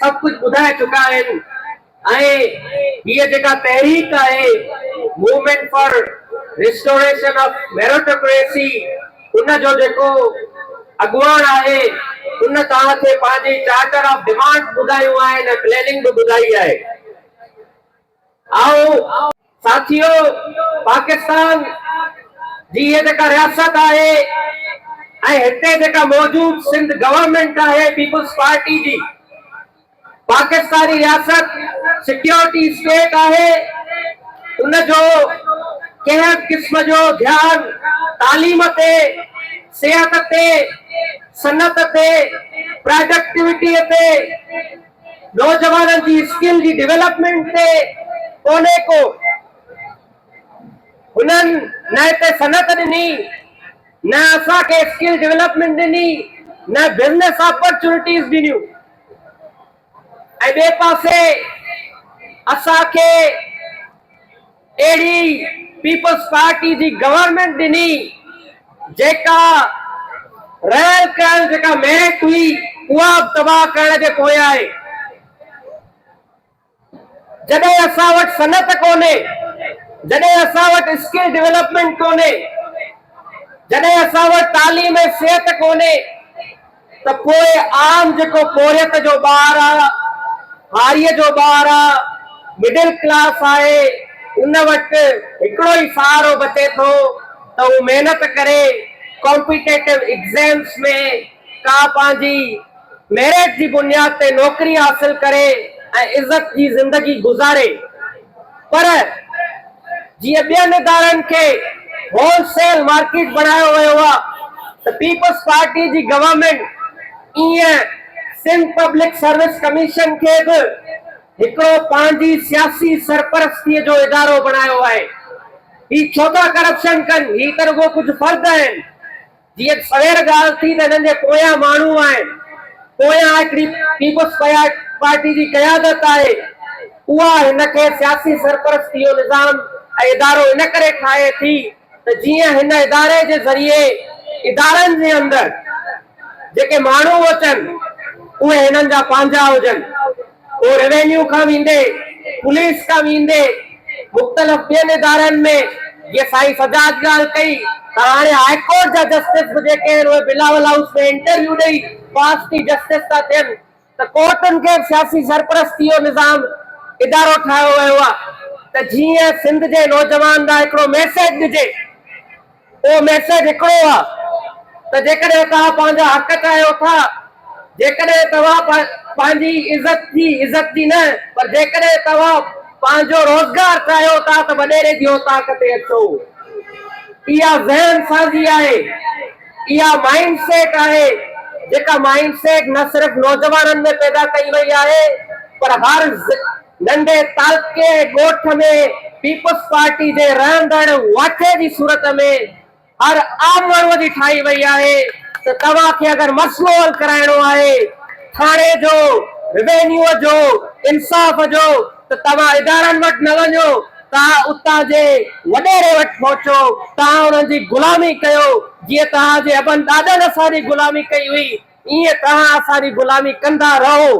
Speaker 5: सब कुछ ॿुधाए चुका आहिनि ऐं हीअ जेका तहरीक आहे movement for restoration of meritocracy उन जो जेको अॻुवान आहे उन तव्हांखे पंहिंजी चार्टर ऑफ डिमांड ॿुधायूं आहिनि ऐं प्लानिंग बि ॿुधाई आहे आओ साथियो पाकिस्तान जी ये जेका रियासत आहे ऐं हिते जेका मौजूद सिंध गवर्नमेंट आहे पीपल्स पार्टी जी पाकिस्तानी रियासत सिक्योरिटी स्टेट है, उन जो कंहिं किस्म जो ध्यान तालीम ते, सेहत ते, सनत ते, प्रोडक्टिविटी ते, नौजवाननि जी स्किल जी डेवलपमेंट ते कोने को। उन्हनि न हिते सनत ॾिनी, न असांखे स्किल डेवलपमेंट ॾिनी, न बिजनेस अपॉर्चुनिटीज़ ॾिनियूं। ऐं ॿिए पासे असांखे अहिड़ी पीपल्स पार्टी जी गवर्नमेंट ॾिनी जेका रहल कयल जेका मेरिट हुई उहा तबाह करण जे पोयां आहे। जॾहिं असां वटि सनत कोन्हे, जॾहिं असां वटि स्किल डेवलपमेंट कोन्हे, जॾहिं असां वटि तालीम ऐं सिहत कोन्हे, त पोइ आम जेको पोरियत जो ॿार आहे, हारीअ जो ॿार आहे, मिडिल क्लास आहे, उन वटि हिकिड़ो ई सहारो बचे थो त हू महिनत करे कॉम्पिटेटिव एग्ज़ाम्स में का पंहिंजी मेरिट जी बुनियाद ते नौकरी हासिल करे ऐं इज़त जी ज़िंदगी गुज़ारे। पर जीअं ॿियनि इदारनि खे होलसेल मार्केट बनायो वियो आहे, त पीपल्स पार्टी जी गवर्नमेंट ईअं सिंध पब्लिक सर्विस कमीशन के भी हिकिड़ो पंहिंजी सियासी सरपरस्तीअ जो इदारो बनायो आहे। ही छो था करप्शन कनि? ही त रुगो कुझु फर्द आहिनि। जीअं सवेर ॻाल्हि थी त हिननि जे पोयां माण्हू आहिनि, पोयां हिकिड़ी पीपल्स पार्टी जी क़यादत आहे, उहा हिनखे सियासी सरपरस्ती जो निज़ाम ऐं इदारो इन करे ठाहे थी त जीअं हिन इदारे जे ज़रिए इदारनि जे अंदरि जेके माण्हू अचनि उहे हिननि जा पंहिंजा हुजनि। वो रेवेन्यू का वींदे, पुलिस का वींदे, मुख्तलिफ ॿियनि इदारनि में ये साईं सजाद ॻाल्हि कई त हाणे हाई कोर्ट जा जस्टिस बि जेके आहिनि उहे बिलावल हाउस में इंटरव्यू ॾेई पास थी जस्टिस था थियनि, त कोर्टनि खे सियासी सरपरस्ती जो निज़ाम इदारो ठाहियो वियो आहे त जीअं सिंध जे नौजवान लाइ हिकिड़ो मैसेज ॾिजे। उहो मैसेज हिकिड़ो आहे त जेकॾहिं तव्हां पंहिंजा हक़ चाहियो था, जेकॾहिं तव्हां पंहिंजी इज़त जी न, पर जेकॾहिं तव्हां पंहिंजो रोज़गार चाहियो था त वॾेरे जी औताक ते अचो। इहा ज़हन साज़ी आहे, इहा माइंड सेट आहे, जेका माइंड सेट न सिर्फ़ नौजवाननि में पैदा कई वई आहे, पर हर नंढे तालके ॻोठ में पीपल्स पार्टी जे रहंदड़ वाठे जी सूरत में हर आम माण्हूअ जी ठाही वई आहे त तव्हांखे अगरि मसइलो हल कराइणो आहे, थाणे जो, रेवेन्यू जो, इंसाफ़ जो, त तव्हां इदारनि वटि न वञो, तव्हां उतां जे वॾेरे वटि पहुचो, तव्हां उन्हनि जी गुलामी कयो। जीअं तव्हांजे अबनि ॾाॾनि असांजी गुलामी कई हुई, ईअं तव्हां असांजी गुलामी कंदा रहो।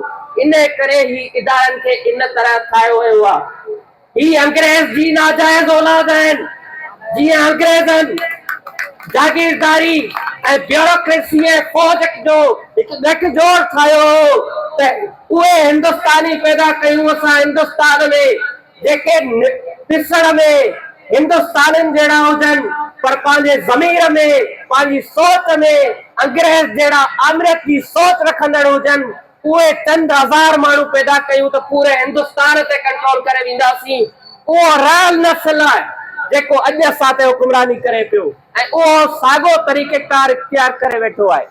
Speaker 5: इन करे ही इदारनि खे इन तरह ठाहियो वियो आहे। ही अंग्रेज़ जी नाजाइज़ औलाद आहिनि। जीअं अंग्रेज़नि जागीरदारी ऐं ब्यूरोक्रेसी ऐं फौज जो हिकु गठजोड़ ठाहियो हो त उहे हिंदुस्तानी पैदा कयूं असां हिंदुस्तान में, जेके ॾिसण में हिंदुस्तानियुनि जहिड़ा हुजनि पर पंहिंजे ज़मीर में, पंहिंजी सोच में अंग्रेज़ जहिड़ा आमरत जी सोच रखंदड़ हुजनि। उहे चंद हज़ार माण्हू पैदा कयूं त पूरे हिंदुस्तान ते कंट्रोल करे वेंदासीं। उहो रहियल नस्ल आहे जेको अॼु असां ते हुकुमरानी करे पियो ऐं उहो साॻियो तरीक़ेकार इख्तियार करे वेठो आहे।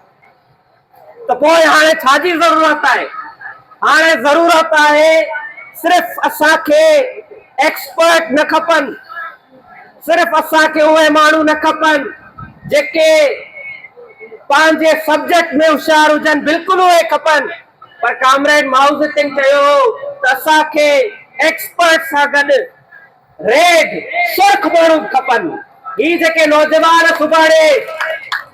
Speaker 5: त पोइ हाणे छाजी ज़रूरत आहे? हाणे ज़रूरत आहे सिर्फ़ असांखे एक्सपर्ट न खपनि, सिर्फ़ असांखे उहे माण्हू न खपनि जेके पंहिंजे सब्जेक्ट में होशियार हुजनि, बिल्कुलु उहे खपनि, पर कामरेड माउज़ुद्दीन चयो त असांखे एक्सपर्ट सां गॾु रेड सुर्ख माण्हू खपनि। ही जेके नौजवान सुभाणे,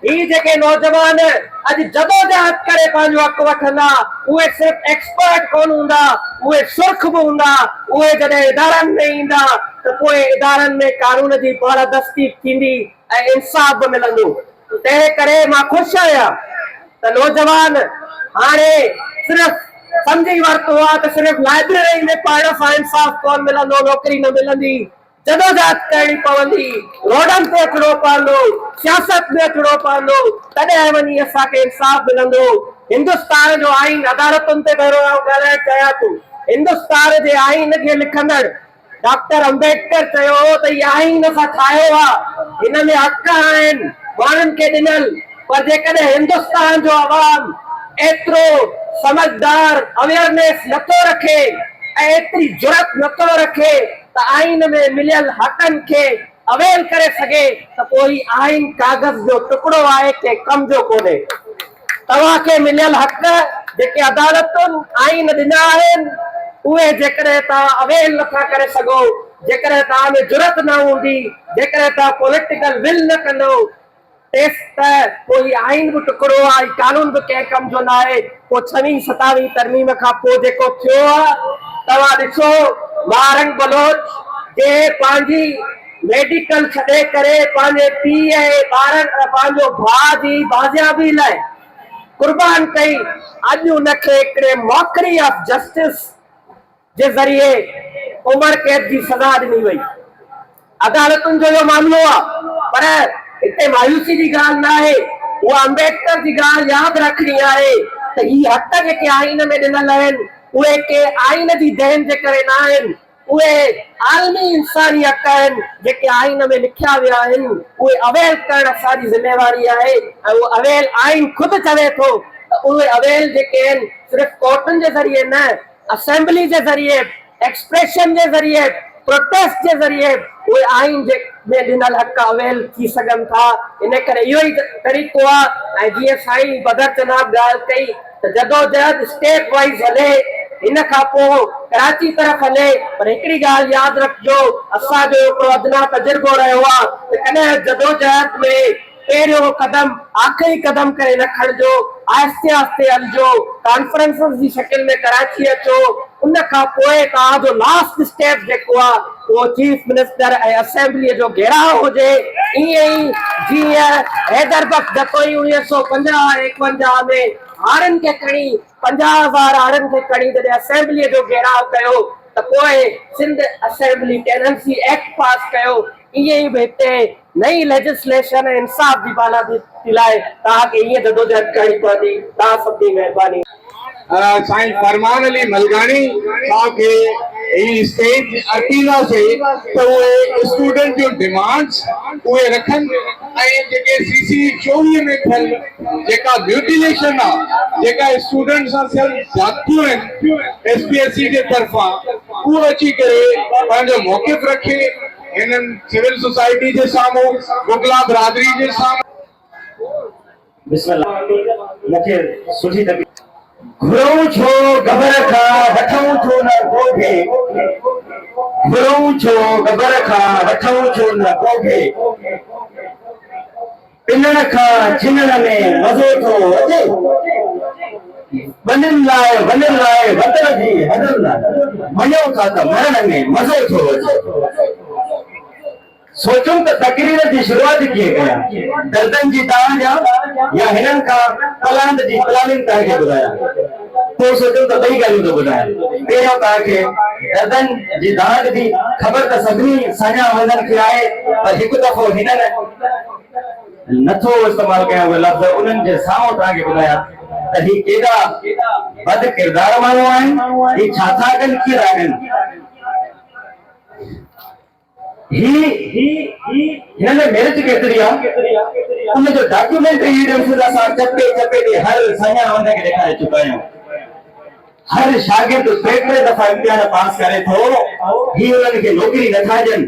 Speaker 5: ही जेके नौजवान अॼु जदोजहद करे पंहिंजो हक़ वठंदा, उहे सिर्फ़ एक्सपर्ट कोन हूंदा, उहे सुर्ख बि हूंदा। उहे जॾहिं इदारनि में ईंदा त पोइ इदारनि में कानून जी पारदस्ती थींदी ऐं इंसाफ़ बि मिलंदो। तंहिं करे मां ख़ुशि आहियां त नौजवान हाणे सिर्फ़ समझी वरितो आहे त सिर्फ़ लाइब्रेरी में पढ़ण सां इंसाफ़ कोन मिलंदो, नौकरी न मिलंदी, जदोजहद करणी पवंदी, रोडनि ते अचिणो पवंदो, सियासत में अचिणो पवंदो, तॾहिं वञी असांखे इंसाफ़ मिलंदो। हिंदुस्तान जो आइन अदालतुनि ते भेरो ॻाल्हाइण चाहियां थो। हिंदुस्तान जे आइन खे लिखंदड़ डॉक्टर अंबेडकर चयो त इहा आइन असां ठाहियो आहे, हिन में हक़ आहिनि माण्हुनि खे ॾिनल, पर जेकॾहिं हिंदुस्तान जो अवाम एतिरो समझदार अवेयरनेस नथो रखे ऐं एतिरी जुरत नथो रखे त आइन में मिलियल हक़नि खे अवेल करे सघे त पोइ ही आइन कागज़ जो टुकड़ो आहे के कम जो कोन्हे। तव्हांखे मिलियल हक़ जेके अदालतुनि आइन ॾिना आहिनि उहे जेकॾहिं तव्हां अवेल नथा करे सघो, जेकॾहिं तव्हां में जुरत न हूंदी, जेकॾहिं तव्हां पॉलिटिकल विल न कंदो, तेस त कोई आइन बि टुकड़ो आहे, कानून बि कंहिं कम जो न आहे। पोइ 26 27 तरमीम खां पोइ जेको थियो आहे, तव्हां ॾिसो मारंग बलोच जे पंहिंजी मेडिकल छॾे करे पंहिंजे पीउ ऐं ॿारनि पंहिंजो भाउ जी बाज़ियाबी लाइ कुर्बान कई। अॼु उनखे हिकिड़े मॉकरी ऑफ जस्टिस जे ज़रिए उम्र कैद जी सज़ा ॾिनी वई। अदालतुनि जो इहो मामलो आहे, पर हिते मायूसी जी ॻाल्हि न आहे, उहा अंबेडकर जी ॻाल्हि यादि रखणी आहे त ही हक़ जेके आइन में ॾिनल आहिनि उहे के आइन जी देन जे करे न आहिनि, उहे आलमी इंसानी हक़ आहिनि जेके आइन में लिखिया विया आहिनि, उहे अवेल करणु असांजी ज़िम्मेवारी आहे। ऐं उहो अवेल आइन ख़ुदि चवे थो त उहे अवेल जेके आहिनि सिर्फ़ु कोर्टुनि जे ज़रिए न, असेंबली जे ज़रिए, एक्सप्रेशन जे ज़रिए, प्रोटेस्ट जे ज़रिए उहे आइन जे में ॾिनल हक़ अवेल थी सघनि था। इन करे इहो ई तरीक़ो आहे। ऐं जीअं साईं बदर जनाब ॻाल्हि कई त जदोजहद स्टेट वाइज़ हले, इन खां पोइ कराची तरफ़ हले, पर हिकिड़ी ॻाल्हि यादि रखिजो, असांजो हिकिड़ो अदना तजुर्बो रहियो आहे त कॾहिं जदोजहद में पहिरियों कदम आख़िरी कदम करे न खणिजो, आहिस्ते आहिस्ते हलिजो, कॉन्फ्रेंसिस जी शकिल में कराची अचो, उन खां पोइ तव्हांजो लास्ट स्टेप जेको आहे उहो चीफ मिनिस्टर ऐं असेंबलीअ जो घेराव हुजे। ईअं ई जीअं हैदर बख्श जतोई 1950-51 में हारनि खे खणी 50,000 हारनि खे खणी जॾहिं असेंबलीअ जो घेराव कयो त पोइ Sindh assembly tenancy act pass कयो। ईअं ई बि हिते नई लेजिस्लेशन ऐं इंसाफ जी बालादस्ती लाइ तव्हांखे ईअं जदोजहद करणी पवंदी। तव्हां सभिनी महिरबानी।
Speaker 2: साईं फरमान अली मलगानी साहब के स्टेज अर्टीला से तो उहे स्टूडेंट जो डिमांड्स उहे रखनि ऐं जेके सीसी 24 में थियल जेका म्यूटिलेशन आहे, जेका स्टूडेंट सां थियल जातियूं आहिनि एसपीएससी जे तरफ़ां, उहो अची करे पंहिंजो मौक़िफ़ रखे हिननि सिविल सोसाइटी जे साम्हूं, मुगला बिरादरी जे साम्हूं।
Speaker 5: बिस्मिल्लाह। मूंखे सुठी तकलीफ़ घुरूं छो गबर खां वठूं छो न गोगे, घुरूं छो गबर खां वठूं छो न गोगे, पिनण खां छिनण में मज़ो थो अचे, वॾनि लाइ वतन जी हदनि लाइ मञो था त मरण में मज़ो थो अचे। सोचूं त तकरीर जी शुरूआत कीअं कयां, दर्दनि जी दाह जा या हिननि खां कलांद जी प्लानिंग तव्हांखे ॿुधायां। पोइ सोचूं त ॿई ॻाल्हियूं थो ॿुधायां। पहिरियों तव्हांखे दर्दनि जी दाह जी ख़बर त सभिनी साॻिया वञनि खे आहे, पर हिकु दफ़ो हिननि नथो इस्तेमालु कयां उहे लफ़्ज़, उन्हनि जे साम्हूं तव्हांखे ॿुधायां त ही केॾा बद किरदार माण्हू आहिनि, ही छा था कनि, कीअं था कनि। हिनमें मेरिट केतिरी आहे, उनजो डॉक्यूमेंट्री एविडेंस असां चपे चपे ते हर साईं वंदे खे ॾेखारे चुका आहियूं। हर शागिर्द टे दफ़ा इम्तिहान पास करे थो, ही उन्हनि खे नौकरी नथा ॾियनि।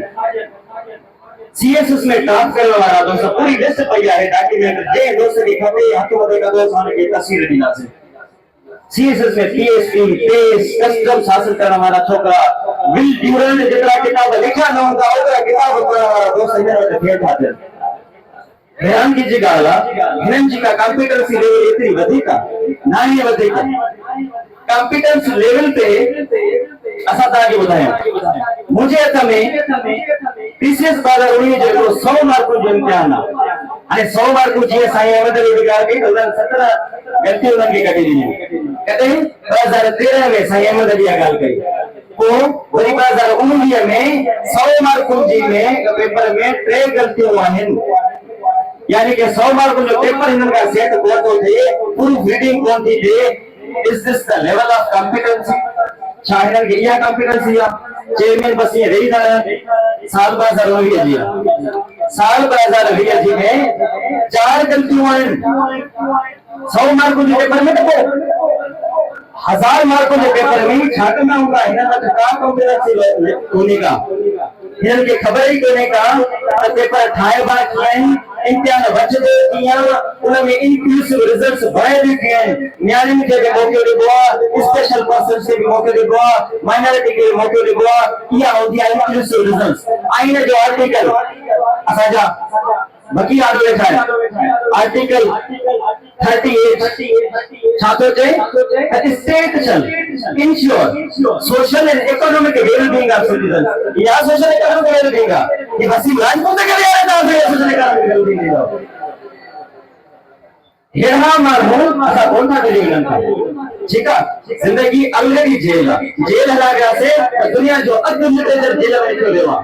Speaker 5: सीएसएस में टॉप करण वारा दोस्त पूरी लिस्ट पई आहे, डॉक्यूमेंट जे दोस्त खे खपे हथ वधे कंदो हुनखे तस्वीर ॾींदासीं। सीएसएस में पीएचडी पेस कस्टम्स हासिल करण वारा छोकरा, विल ड्यूरेंट जेतिरा किताब लिखिया न हूंदा ओतिरा किताब पढ़ण वारा दोस्त हिन वटि थियनि था। हैरानगी जी ॻाल्हि आहे, हिननि जी का कॉम्पिटेंसी लेवल एतिरी वधीक आहे, न ई वधीक कॉम्पिटेंस लेवल ते असां तव्हांखे ॿुधायूं। मुंहिंजे हथ में पीसीएस 2019 जो हिकिड़ो 100 मार्कुनि जो इम्तिहान आहे। हाणे 100 मार्कूं जीअं साईं अहमद अली जी ॻाल्हि कई त उन्हनि 17 ग़लतियूं उन्हनि खे कढी ॾिनियूं। कॾहिं 2013 में साईं अहमद अली ॻाल्हि कई, पोइ वरी 2019 में 100 मार्कुनि जी में पेपर में 3 ग़लतियूं आहिनि। यानी कि 100 मार्क जो पेपर इनका सेट को तो थे पूरी रीडिंग कौन थी थे is this the level of competency शायद के या कॉम्पिटेंसी या चेयरमैन बस ये रही था साल 2020 जी साल 2020 जी में 4 गलतियां हैं 100 मार्क जो पेपर में तो 1000 मार्कों के पेपर में छाटना होगा इन्हें का कॉम्पिटेंसी होने का इन्हें के खबर ही कोने का पेपर ठाए बात किए इम्तिहान बचदे किया उनमें इंक्लूसिव रिजल्ट्स बढ़े भी किए न्यायालय के भी मौके दिबो स्पेशल पर्सन से भी मौके दिबो माइनॉरिटी के मौके दिबो या होती है इंक्लूसिव रिजल्ट्स आईने जो आर्टिकल असाजा बाकी आडो लिखा है आर्टिकल 38 छात्रों के state shall ensure social and economic wellbeing of citizen या सोशल इकोनॉमिक वेलबीइंग ये वसीम राजपूत के लिए आता है सोशल इकोनॉमिक वेलबीइंग ये हम मालूम ऐसा कौन था टेलीविजन का ठीक है जिंदगी ऑलरेडी जेल हला से दुनिया जो अदब लिटरेचर जेल में निकल देवा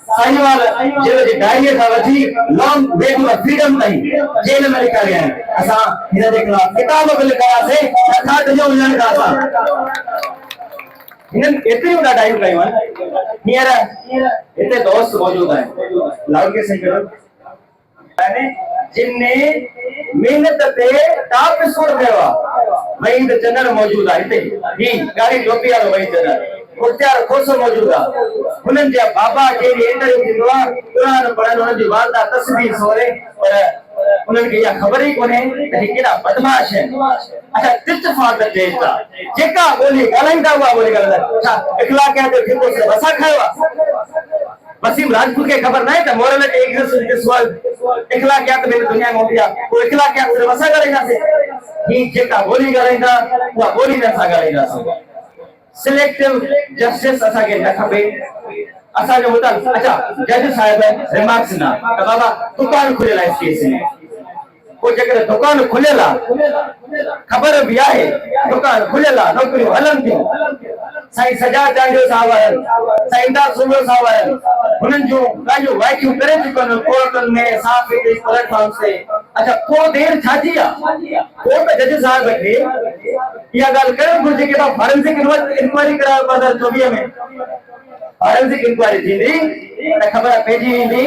Speaker 5: साहिवाल जेल जी डायरी था वठी लॉन्ग वे टू फ्रीडम नहीं जेल में लिखा गया है असा हिन जे किताब में लिखा से अथा जो उलझन का था हिन एतरी उड़ा डायरी कयो हियर इते दोस्त मौजूद है लाउड के सही करो मैंने जिनने मेहनत ते टॉप स्कोर कयो वही द जनरल मौजूद है इते ही गाड़ी टोपी वालो वही जनरल मुख्तार खोसो मौजूद है उनन जे बाबा के इंटरव्यू दिनो कुरान पढ़न उन जी वालदा तस्वीर सोरे पर उनन के या खबर ही कोने त केड़ा बदमाश है अच्छा तिच फॉर द टेस्ट जेका बोली गलाइंदा हुआ बोली गलदा अच्छा इखला के तो फिर से बसा खावा वसीम राजपूत के खबर नहीं था मोरल एग्जिस्ट दिस वर्ल्ड इखला क्या तो मेरी दुनिया में हो गया वो इखला क्या से बसा करेगा से ही जेका बोली गलाइंदा वो बोली न सा गलाइंदा से सिलेक्टिव जस्टिस असा के न खपे असा जो होता अच्छा जज साहब रिमार्क्स ना त बाबा दुकान खुलेला इस केस में को जगह दुकान खुलेला खबर भी आहे दुकान खुलेला नौकरी हलन थी साईं सजा चांजो साहब साईं दा सुबह साहब उनन जो गाजो वाक्यू करे चुकन कोर्टन में साफ इस प्लेटफॉर्म से अच्छा को देर छाजी आ कोर्ट जज साहब बैठे या गल करे गुरजे के तो फॉरेंसिक इंक्वायरी करा 2024 में फॉरेंसिक इंक्वायरी थी त खबर पेजी नी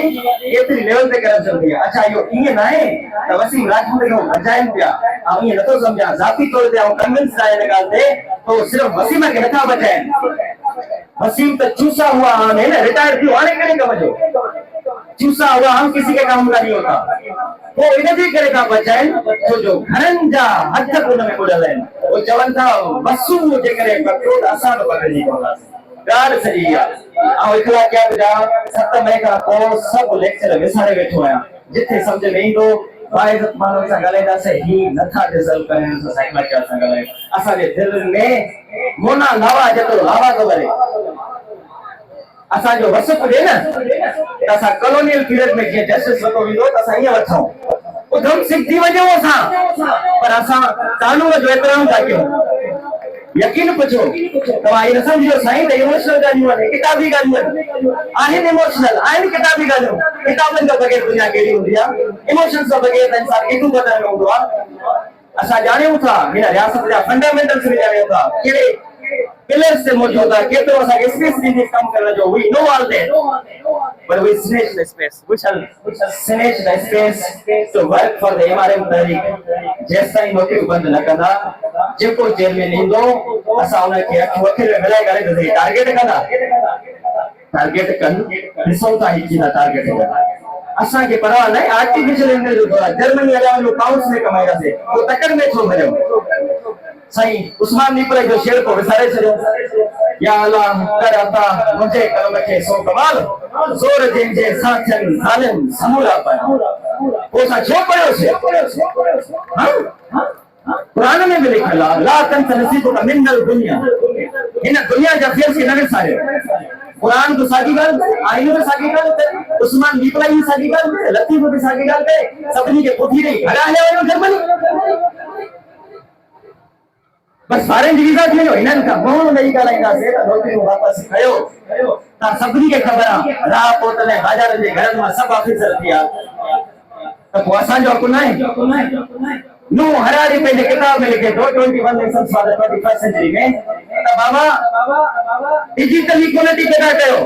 Speaker 5: एतरी लेवल पे करप्शन थी अच्छा यो ये ना है त वसीम राजपूत को बचाइन पिया अब ये नतो समझा जाती तौर पे हम कन्विंस आए लगा दे तो सिर्फ वसीम के नथा बचाए वसीम तो चूसा हुआ है ना रिटायर थी आने करे का वजो चूसा हुआ हम किसी के काम का नहीं होता वो इन जी करे का बचाए तो जो घरन जा हद कोन में उड़ल है वो चवन था बसू जे करे कटोट आसान पकड़ जी गार सही आ आ इखला क्या बजा 7 महीने का को सब लेक्चर विसारे बैठो है जिथे समझ में इंदो वाइजत मानो सा गलेदा से ही नथा डिजल करें तो साइकिल क्या सा गले असा जे दिल में मोना लावा जतो लावा तो करे असा जो वसप दे ना असा कॉलोनियल पीरियड में जे जस्टिस वतो विदो असा ये वठो उधम सिख दी वजो असा पर असा कानून जो एतराम था क्यों यकीन पूछो तो आई न समझो साईं त इमोशनल गालियूं आहिनि किताबी गालियूं आहिनि इमोशनल आहिनि किताबी गालियूं किताबनि खां बगैर दुनिया कहिड़ी हूंदी आहे इमोशन्स खां बगैर इंसान केॾो बदल हूंदो आहे असां ॼाणियूं था हिन रियासत जा फंडामेंटल्स बि ॼाणियूं था कहिड़े पिलर्स से मौजूद है केतरो असा स्पेस दी काम करना जो we know all that but we snatch the space we shall snatch the space to work for the MRM तहरीक जैसा ही नौकरी बंद न कंदा जेको जेल में नींदो असा उन के अख वखरे मिलाए करे तो टारगेट कंदा टारगेट कन ॾिसो था ही कीदा टारगेट कंदा असा के परवाह नहीं आर्टिफिशियल इंटेलिजेंस जर्मनी वाला जो पाउंड्स में कमाया से तो तकड़ में छो भरियो सही उस्मान निपरे जो शेर को विसारे छो या अल्लाह कर अता मुझे कलम के सो कमाल जोर जिन जे साथन जालिम समूला पर वो सा छो पड़ो से हां कुरान में भी लिखा ला तंस नसीब का मिनल दुनिया इन दुनिया जा फेर से नगर सारे कुरान तो सागी गल आईनो में सागी गल उस्मान निपरा ही सागी गल लतीफ भी सागी गल पे सबनी के पुथी नहीं हरा ले वालो जर्मनी बस फॉरेन वीज़ा थी जो हिननि खां मुंहुं ॾेई ॻाल्हाईंदासीं त नौकरियूं वापसि कयो। तव्हां सभिनी खे ख़बर आहे राह पोतल ऐं बाज़ारनि जे घरनि मां सभु ऑफिसर थी विया त पोइ असांजो हक़ न आहे। नूह हरारी पंहिंजे किताब में लिखे थो 21 lessons for the 21st sanctuary में त बाबा डिजिटल इक्वालिटी पैदा कयो।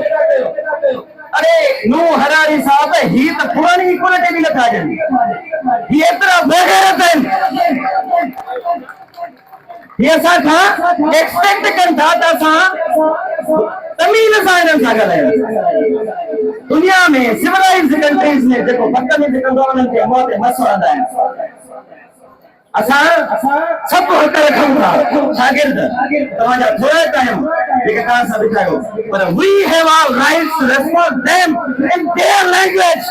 Speaker 5: अरे नूह हरारी साहब ही त पुरानी इक्वालिटी बि नथा ॾियनि, ही एतिरा बेग़ैरत आहिनि, ये असां खां एक्सपेक्ट कनि था त असां तमीज़ सां हिननि सां ॻाल्हायूं। दुनिया में सिविलाइज्ड कंट्रीज़ में जेको बदतमीज़ी कंदो उन्हनि खे मौत ते मस वणंदा आहिनि। असां सभु हक़ रखूं था शागिर्द तव्हांजा थोरा आहियूं जेके तव्हां सां बीठा आहियो, पर we have our rights to respond them in their language.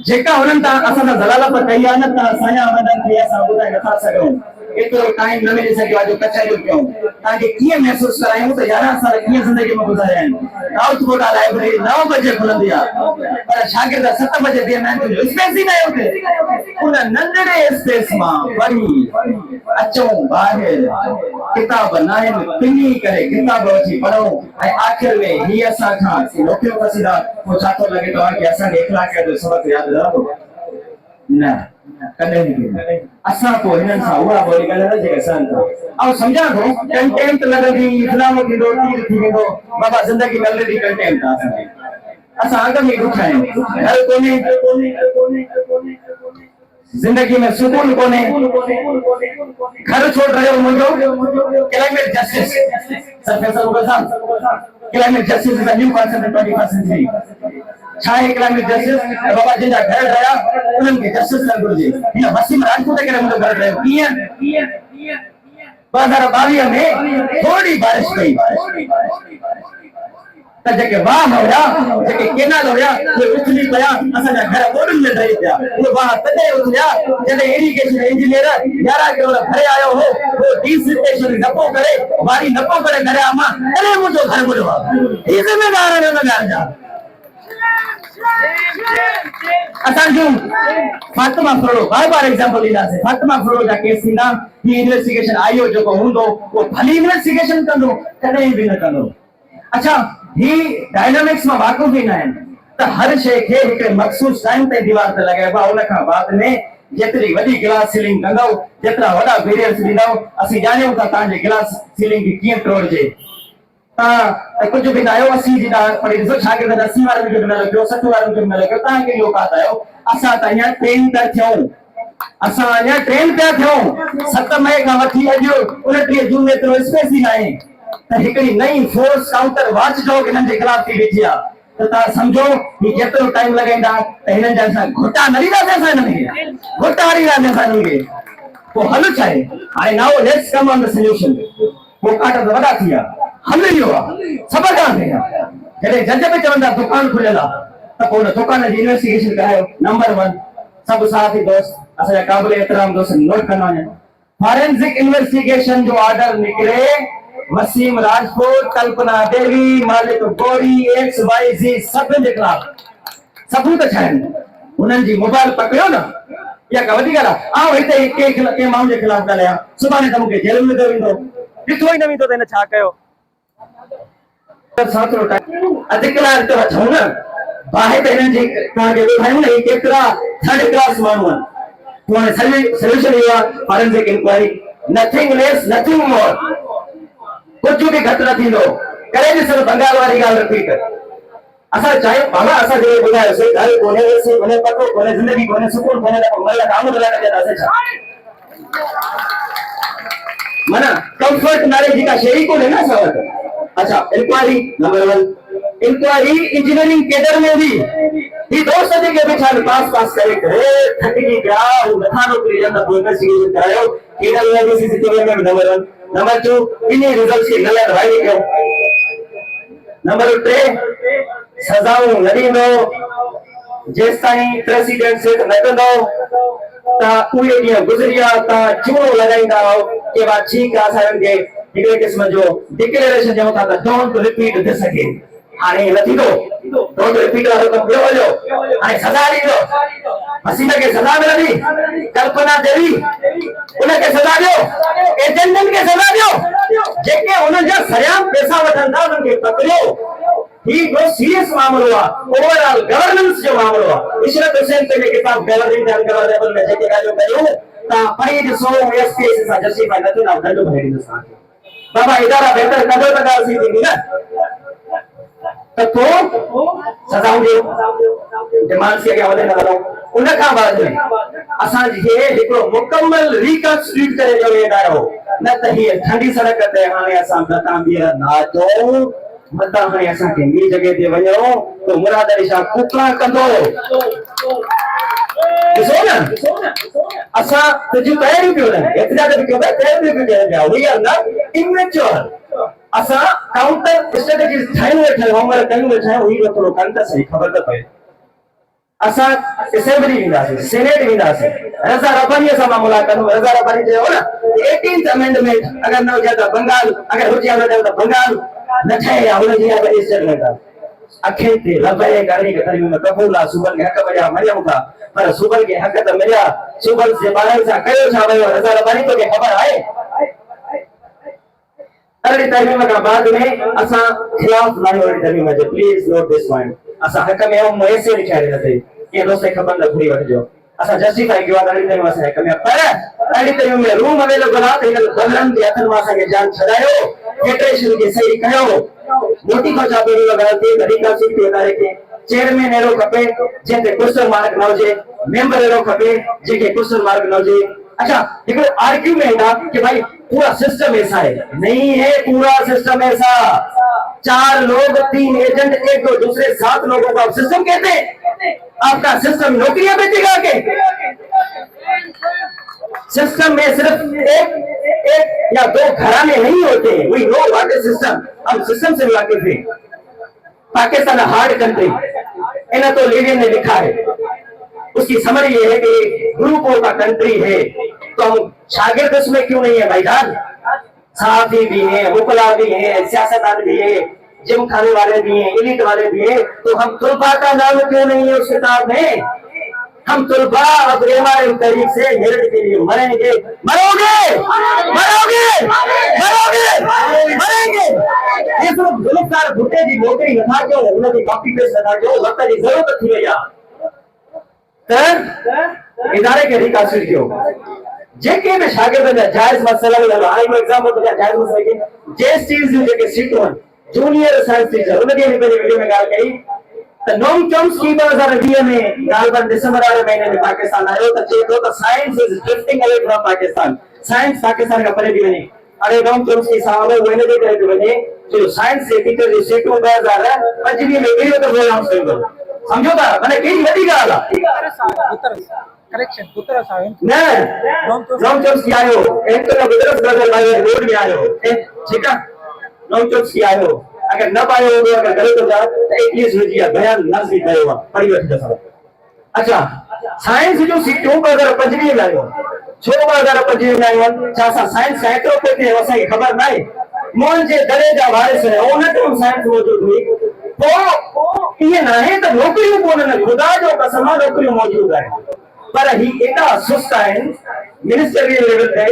Speaker 5: जेका हुननि तां असां सां ज़लालत कई आहे न त असांजा वॾनि खे असां ॿुधाए नथा सघूं। एतिरो टाइम न मिली सघियो आहे जो कचहरियूं कयूं। तव्हांखे कीअं महसूसु करायूं त 11 साल कीअं ज़िंदगी में गुज़ारिया आहिनि। साउथ कोटा लाइब्रेरी 9 बजे खुलंदी आहे पर शागिर्द 7 बजे बीहंदा आहिनि, तुंहिंजो स्पेस ई न आहे हुते। उन नंढड़े स्पेस मां पढ़ी अचूं ॿाहिरि, किताब न आहिनि, पिनी करे किताब वठी पढ़ूं ऐं आख़िर में ही असां खां नौकरियूं वसीदा। पोइ छा थो लॻे तव्हांखे असांखे इख़लाक़ जो सबक़ यादि रहंदो? न, कॾहिं बि असां पोइ हिननि सां उहा ॿोली ॻाल्हाइण जेके असां ऐं सम्झां थो कंटेंट लॻंदी, इस्लाम थींदो, तीर थी वेंदो, बाबा ज़िंदगी ऑलरेडी कंटेंट आहे असांखे। असां अॻ में ॾुख आहियूं, घर कोन्हे, जिंदगी में सुकून कोन्हे, घर छोड़ रहे हो मुझे। Climate justice sir Faisal Mughal sahab, climate justice is a new concept in 21st sanctuary. छा है क्लाइमेट जस्टिस? बाबा जिनका घर रहा उन्हनि खे जस्टिस न घुर्जे। हिन वसीम राजपूत करे मुंहिंजो घर रहियो कीअं 2022 में थोड़ी बारिश कई त जेके वाह हुया, जेके केनाल हुया, उहे उथली पिया, असांजा घर ॿोॾियुनि में रही पिया। उहे वाह तॾहिं उथलिया जॾहिं इरिगेशन इंजीनियर 11 करोड़ भरे आयो हो, वो डिसिल्टेशन नपो करे, वारी नपो करे करे आमा तॾहिं मुंहिंजो घर ॿुॾो आहे। ही ज़िम्मेदार आहिनि हुन ॻाल्हि जा। असांजूं फातिमा फ्रोडो बार एग्जांपल ॾींदासीं। फातिमा फ्रोडो जा केस थींदा, ही इन्वेस्टिगेशन आईओ जेको हूंदो उहो भली इन्वेस्टिगेशन कंदो, कॾहिं बि न कंदो। अच्छा, ही डायनामिक्स में वाक़ुफ़ ही न आहिनि त हर शइ खे हिकड़े मख़सूस टाइम ते दीवार ते लॻाइबो आहे। उन खां बाद में जेतिरी वॾी गिलास सीलिंग कंदव, जेतिरा वॾा बैरियर्स ॾींदव, असीं ॼाणूं था तव्हांजे गिलास सीलिंग खे कीअं तोड़जे। तव्हां कुझु बि न आहियो, 80 जी पढ़ी ॾिसो, शागिर्द 80 वारनि खे बि न लॻियो, 60 वारनि खे बि न लॻियो, तव्हां कहिड़ी औकात आहियो? असां त अञा ट्रेन था थियूं, असां अञा ट्रेन पिया थियूं। 7 मई खां वठी अॼु 29 जून एतिरो स्पेस ई न आहे त हिकिड़ी नई फोर्स काउंटर वॉच डॉग हिननि जे ख़िलाफ़ थी वेठी आहे। त तव्हां सम्झो कि केतिरो टाइम लॻाईंदा त हिननि जा असां घोटा न ॾींदासीं, असां हिननि खे घोटा ॾींदासीं असां हिननि खे। पोइ हल छा आहे हाणे? Now let's come on the solution. मौक़ा त वॾा थी विया, हल इहो आहे सभ खां थिया। जॾहिं जज बि चवंदा दुकान खुलियल आहे त पोइ हुन दुकान जी इन्वेस्टिगेशन करायो। नंबर 1 सभु साथी दोस्त असांजा क़ाबिल एतिराम दोस्त नोट कंदा वञनि, फॉरेंसिक इन्वेस्टिगेशन जो ऑर्डर निकिरे, वसीम राजपूत, कल्पना देवी, मालिक गौरी, XYZ सभिनि जे ख़िलाफ़ सबूत छा आहिनि? उन्हनि जी मोबाइल पकड़ियो न, इहा का वॾी ॻाल्हि आहे। हिते कंहिं माण्हू जे ख़िलाफ़ ॻाल्हायां, सुभाणे त मूंखे जेल में विधो वेंदो, ॾिठो ई न वेंदो त हिन छा कयो। अधु कलाक त वठूं न, बाहि त हिननि जी तव्हांखे ॿुधायूं न, केतिरा थर्ड क्लास माण्हू आहिनि। पोइ हाणे सॉल्यूशन इहो आहे forensic inquiry, nothing less nothing more, कुझु बि घटि न थींदो। करे ॾिसो बंगाल वारी ॻाल्हि रिपीट। असां चाहियूं बाबा, असां जेके ॿुधायोसीं घर कोन्हे, एसी कोन्हे, पको कोन्हे, ज़िंदगी कोन्हे, सुकून कोन्हे, त मल काम लाइ कंदासीं छा? माना कंफर्ट नाले जी का शइ ई कोन्हे न असां वटि। अच्छा, inquiry number 1, inquiry engineering cadre में भी ही दोस्त जेके वेठा पास करे थकिजी पिया, नथा नौकरी ॾियनि, पोइ इन्वेस्टिगेशन करायो, केडर में बि सीसीटीवी में नंबर 1। नंबर 2, इन्हीं रिजल्ट्स खे ग़लति वाइरी कयो। नंबर 3, सज़ाऊं न ॾींदो जेसिताईं प्रेसिडेंट सेट न कंदो त उहे ॾींहं गुज़री विया, तव्हां चूड़ो लॻाईंदा हो कि बा ठीकु आहे, असां हिननि खे हिकिड़े क़िस्म जो डिक्लेरेशन ॾियूं था त डोंट रिपीट दिस अगेन। हाणे न थींदो, डोंट रिपीट वारो कमु ॿियो हलियो, हाणे सज़ा ॾींदो। वसीम खे सज़ा मिलंदी, कल्पना देवी उनखे सज़ा ॾियो, एजेंटनि खे सज़ा ॾियो, जेके उन्हनि जा सरियाम पैसा वठनि था उन्हनि खे पकड़ियो। ही हिकिड़ो सीरियस मामलो आहे, ओवरऑल गवर्नेंस जो मामलो आहे। इशरत हुसैन पंहिंजे किताब गवर्निंग एंड अनगवर्नेबल में जेके ॻाल्हियूं कयूं तव्हां पढ़ी ॾिसो, एस केस सां जस्टिफाई न थींदा, दंड भरे ॾींदुसि तव्हांखे। बाबा इदारा बहितर कंदो त ॻाल्हि थी थींदी न, त पोइ सज़ाऊं ॾियो, डिमांड्स खे अॻियां वधे न वधूं। उन खां बाद में असांखे हिकिड़ो मुकमल रिकंस्ट्रक्ट करे जो वेंदा आहियो, न त हीअ ठंडी सड़क ते हाणे असां मथां ॿीहर न अचूं, मथां हाणे असांखे ॿी जॻह ते वञो त मुराद अली शाह कुकड़ा कंदो। ॾिसो न, असां तुंहिंजूं तयारियूं पियो न, एतिरा बि कयो तयारियूं पियो कयूं पिया, वी आर नॉट इमेच्योर। असां काउंटर स्ट्रेटजीज ठाहियूं वेठा आहियूं, होमवर्क कयूं वेठा आहियूं, ही थोरो कनि त सही, ख़बर त पए। असां असेंबली वेंदासीं, सेनेट वेंदासीं, रज़ा रब्बानीअ सां मां मुलाक़ात कंदुमि। रज़ा रब्बानी चयो न 18th अमेंडमेंट अगरि न हुजे त बंगाल, अगरि हुजे त बंगाल न ठहे या हुनजी स्टेटमेंट आहे। अखे ते लबे करणी के तरी में कबूल आहे, सूबन खे हक़ मिलिया मरियम था, पर सूबन खे हक़ त मिलिया, सूबन जे ॿारनि सां कयो छा वियो? रज़ा रब्बानी तोखे ख़बर आहे? अरड़ी तर्मीम खां बाद में असां खिलाफ लाहियो अरड़ी तर्मीम जो, प्लीज नोट दिस पॉइंट। असां हक़ में हम मुयसर लिखाए रहे के दोस्त खबर न घुरी वठजो, असां जस्टिफाई कयो अरड़ी तर्मीम असां हक़ में, पर अरड़ी तर्मीम में रूम अवेलेबल आहे त इन बदलनि जे हथनि मां असांखे जान छॾायो, फेडरेशन खे सही कयो। मोटी को छा पहिरीं ग़लती तरीक़ा सिखी इदारे खे चेयरमैन अहिड़ो खपे जंहिंते क्वेश्चन मार्क न हुजे, मेंबर अहिड़ो खपे जंहिंखे क्वेश्चन मार्क न हुजे। अच्छा, हिकिड़ो आर्ग्यूमेंट आहे कि भाई पूरा सिस्टम ऐसा है, नहीं है पूरा सिस्टम ऐसा। 4 लोग 3 एजेंट, एक दो दूसरे 7 लोगों को आप सिस्टम कहते हैं? आपका सिस्टम नौकरियां बेचेगा के? सिस्टम में सिर्फ एक या 2 घराने नहीं होते। We know what is system, हम सिस्टम से वाकिफ हैं। पाकिस्तान हार्ड कंट्री, इन्हें तो लीवियन ने लिखा है, उसकी समझ ये है कि ग्रुपों का कंट्री है, तो हम शागिर्द इसमें क्यों नहीं है भाईजान? सहाफी भी है, वकला भी है, सियासतदान भी है, जिम खाने वाले भी हैं, एलिट वाले भी हैं, तो हम तुलबा का नाम क्यों नहीं है उस किताब में? हम तुलबा अब एमआरएम तरीक से मेरिट के लिए मरेंगे, मरोगे मरोगे मरोगे मरेंगे। ये सब गुलकार भुट्टे की नौकरी नथा क्यों, उनकी कॉपी पेस्ट नथा क्यों, वक्त की जरूरत थी वई आहे त इदारे के रिकासिट कयो। जेके में शागिर्दनि जा जायज़ मसइला हाणे एग्जाम्पल तो जायज़ मसइला के जेएसटीज जूं जेके सीटूं आहिनि, जूनियर साइंस टीचर, उनखे बि पंहिंजे वीडियो में ॻाल्हि कई त नोम चॉम्स्की 2020 में ॻाल्हि पर दिसंबर वारे महीने में पाकिस्तान आयो त चए थो त science is drifting away from Pakistan, science Pakistan खां परे थी वञे। अरे नोम चॉम्स्की साहब वो इन जे करे थी वञे जो साइंस जे टीचर जी सीटूं 2025 में कहिड़ो त प्रोग्राम कयो, समझो था माने कहिड़ी वॾी ॻाल्हि आहे।
Speaker 7: करेक्शन पुत्र साहब
Speaker 5: न नोम चॉम्स्की आयो, एक तो गुजरात ब्रदर भाई रोड में आयो, ठीक है, नोम चॉम्स्की आयो, अगर न पायो हो अगर गलत हो जाए तो एटलीस्ट हुजी बयान लफ्ज़ ही कयो पढ़ी वठ दसो। अच्छा, साइंस जो सीटूं 2025 में आयो, छो 2025 में आयो? छा असां साइंस का एतिरो पेटे असांखे ख़बर न आहे? मोहन जे दरे जा वारिस है, उन टाइम साइंस मौजूद हुई, पोइ इहे न आहे त नौकरियूं कोन्हनि, ख़ुदा जो कसम आहे नौकरियूं मौजूद आहिनि, पर ही एॾा सुस्त आहिनि मिनिस्टरियल लेवल ते,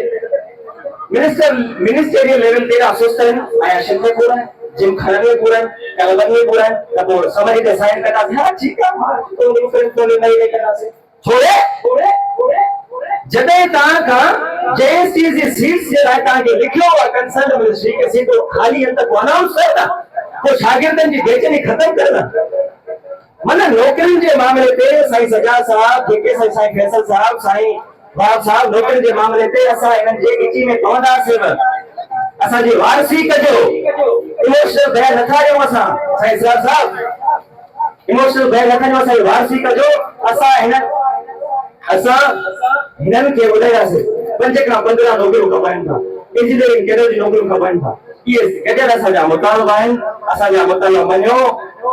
Speaker 5: मिनिस्टरियल लेवल ते एॾा सुस्त आहिनि। आया शिल्प पूरा है, जिम खाने में पूरा है, कलबन में पूरा है, तब समझ के साइन करना था, ठीक है, तो डिफरेंट तो नहीं करना से थोड़े जदे तहां का जेएसटी जी सीट्स जे लाइ तहांखे लिखियो आहे कंसर्न मिनिस्ट्री के सीटूं खाली है तक अनाउंस करना, तो शागिर्दनि जी बेचैनी खत्म करना। मन नौकरियुनि जे मामले ते साईं सजा साहब, जेके साईं फैसल साहब, साईं बाब साहब, नौकरियुनि जे मामले ते असां इन्हनि जे इची में पवंदासीं, असांजी वारसी कजो, इमोशनल बहर नथा ॾियूं असां, साईं साहब इमोशनल बहर नथा ॾियूं, असांजी वारसी कजो। असां हिननि खे ॿुधाईंदासीं 5 खां 15 नौकरियूं खपनि था, इंजीनियरिंग कैडर जी नौकरियूं खपनि था, इहे गॾियल असांजा मुतालबा आहिनि, असांजा मुतालबा मञो।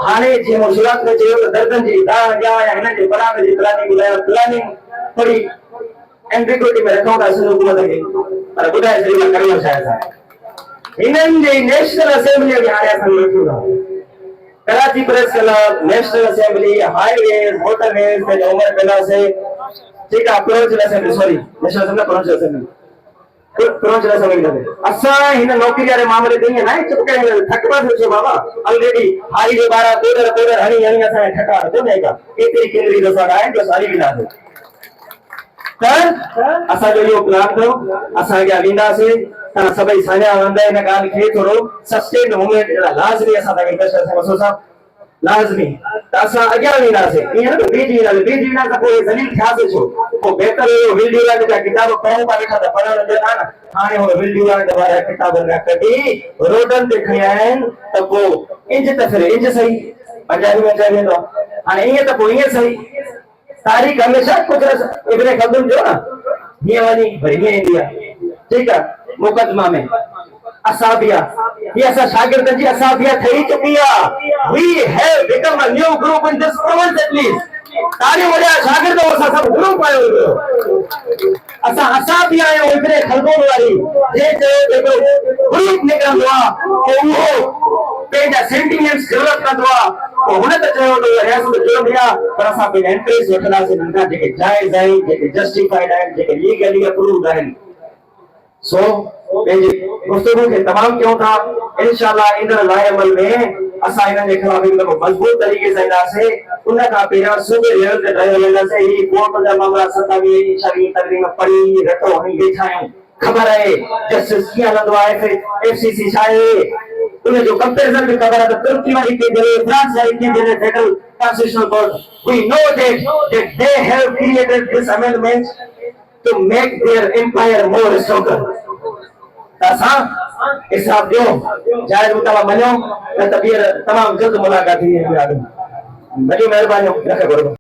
Speaker 5: हाणे जीअं मूं शुरूआत में चयो त दर्दनि जी दाह ॾियां या हिननि जे बराबर जी प्लानिंग ॿुधायो, प्लानिंग थोरी एम्बिग्युइटी में रखूं था सिंध हुकूमत खे, पर ॿुधाए छॾींदा करियो छा आहे। हिननि जी नेशनल असेंबली में हाणे असां वेठूं था, Karachi press club, national assembly, highways, motorways, पंहिंजो उमिरि कंदासीं,
Speaker 2: ठीक है provincial assembly sorry national assembly provincial assembly provincial assembly असा इन नौकरी वाले मामले ते ना चुप करे ठकबा छो बाबा ऑलरेडी हारी जो 12 13 हणी हणी असा ठका तो नहीं का एतरी केंद्रीय दसा है जो सारी गिना दे तर असा जो यो प्लान करो असा के अविंदा से ता सभई सान्या वंदा इन गाल खे थोरो सस्टेन मूवमेंट लाजमी असा तक इंडस्ट्रियल से मसो साहब लाजमी असा अॻियां वेंदासीं ईअं न बीजी विना त पोइ ज़लील थियासीं छो पोइ बहितर हुयो विल ड्यूरेंट जा किताब पहिरियों था वेठा त पढ़ण ॾिना न हाणे हो विल ड्यूरेंट वारा किताब न कढी रोडनि ते खणी आया आहिनि त पोइ इंज त फिर इंज सही पंजाबी में चई वेंदो हाणे ईअं त पोइ ईअं सही तारीख़ हमेशा कुझु इब्न खल्दून जो न हीअं वञी भई हीअं ईंदी आहे ठीकु आहे मुकदमा में असाबिया ये ऐसा शागिर्द जी असाबिया थई चुकी है we have become a new group in this province at least तारी वडा शागिर्द असा सब ग्रुप आयो असा असाबिया आयो इबरे खलदून वाली जे जेको ग्रुप निकरंदो आ वो पेजा सेंटिमेंट्स डेवलप कंदो आ तो हुन त चयो तो रियासत जो दिया पर असा पे इंटरेस्ट वठना से नंढा जेके जायज आहिनि जेके जस्टिफाइड आहिनि जेके लीगली अप्रूव्ड आहिनि सो गुफ्तगू के तमाम क्यों था इंशाल्लाह इन लाइ अमल में असा इन के खिलाफ एक मजबूत तरीके से इदासे उन का पेरा सूबे लेवल ते रहे वेंदा से ही कोर्ट जा मामला 27 शरी तकरीब पड़ी रटो हणी वेठायूं खबर है जस्टिस किया लंदो है फिर एफसीसी छाए उन्हें जो कंपैरिजन भी खबर है तो तुर्की वाली के जरिए फ्रांस वाली के जरिए federal constitutional court we know that they have created this amendment to make their empire more stronger असा हिसाब दियो जायज मुताला मनो त तबीर तमाम जल्द मुलाकात थी है बड़ी मेहरबानी रखे बरोबर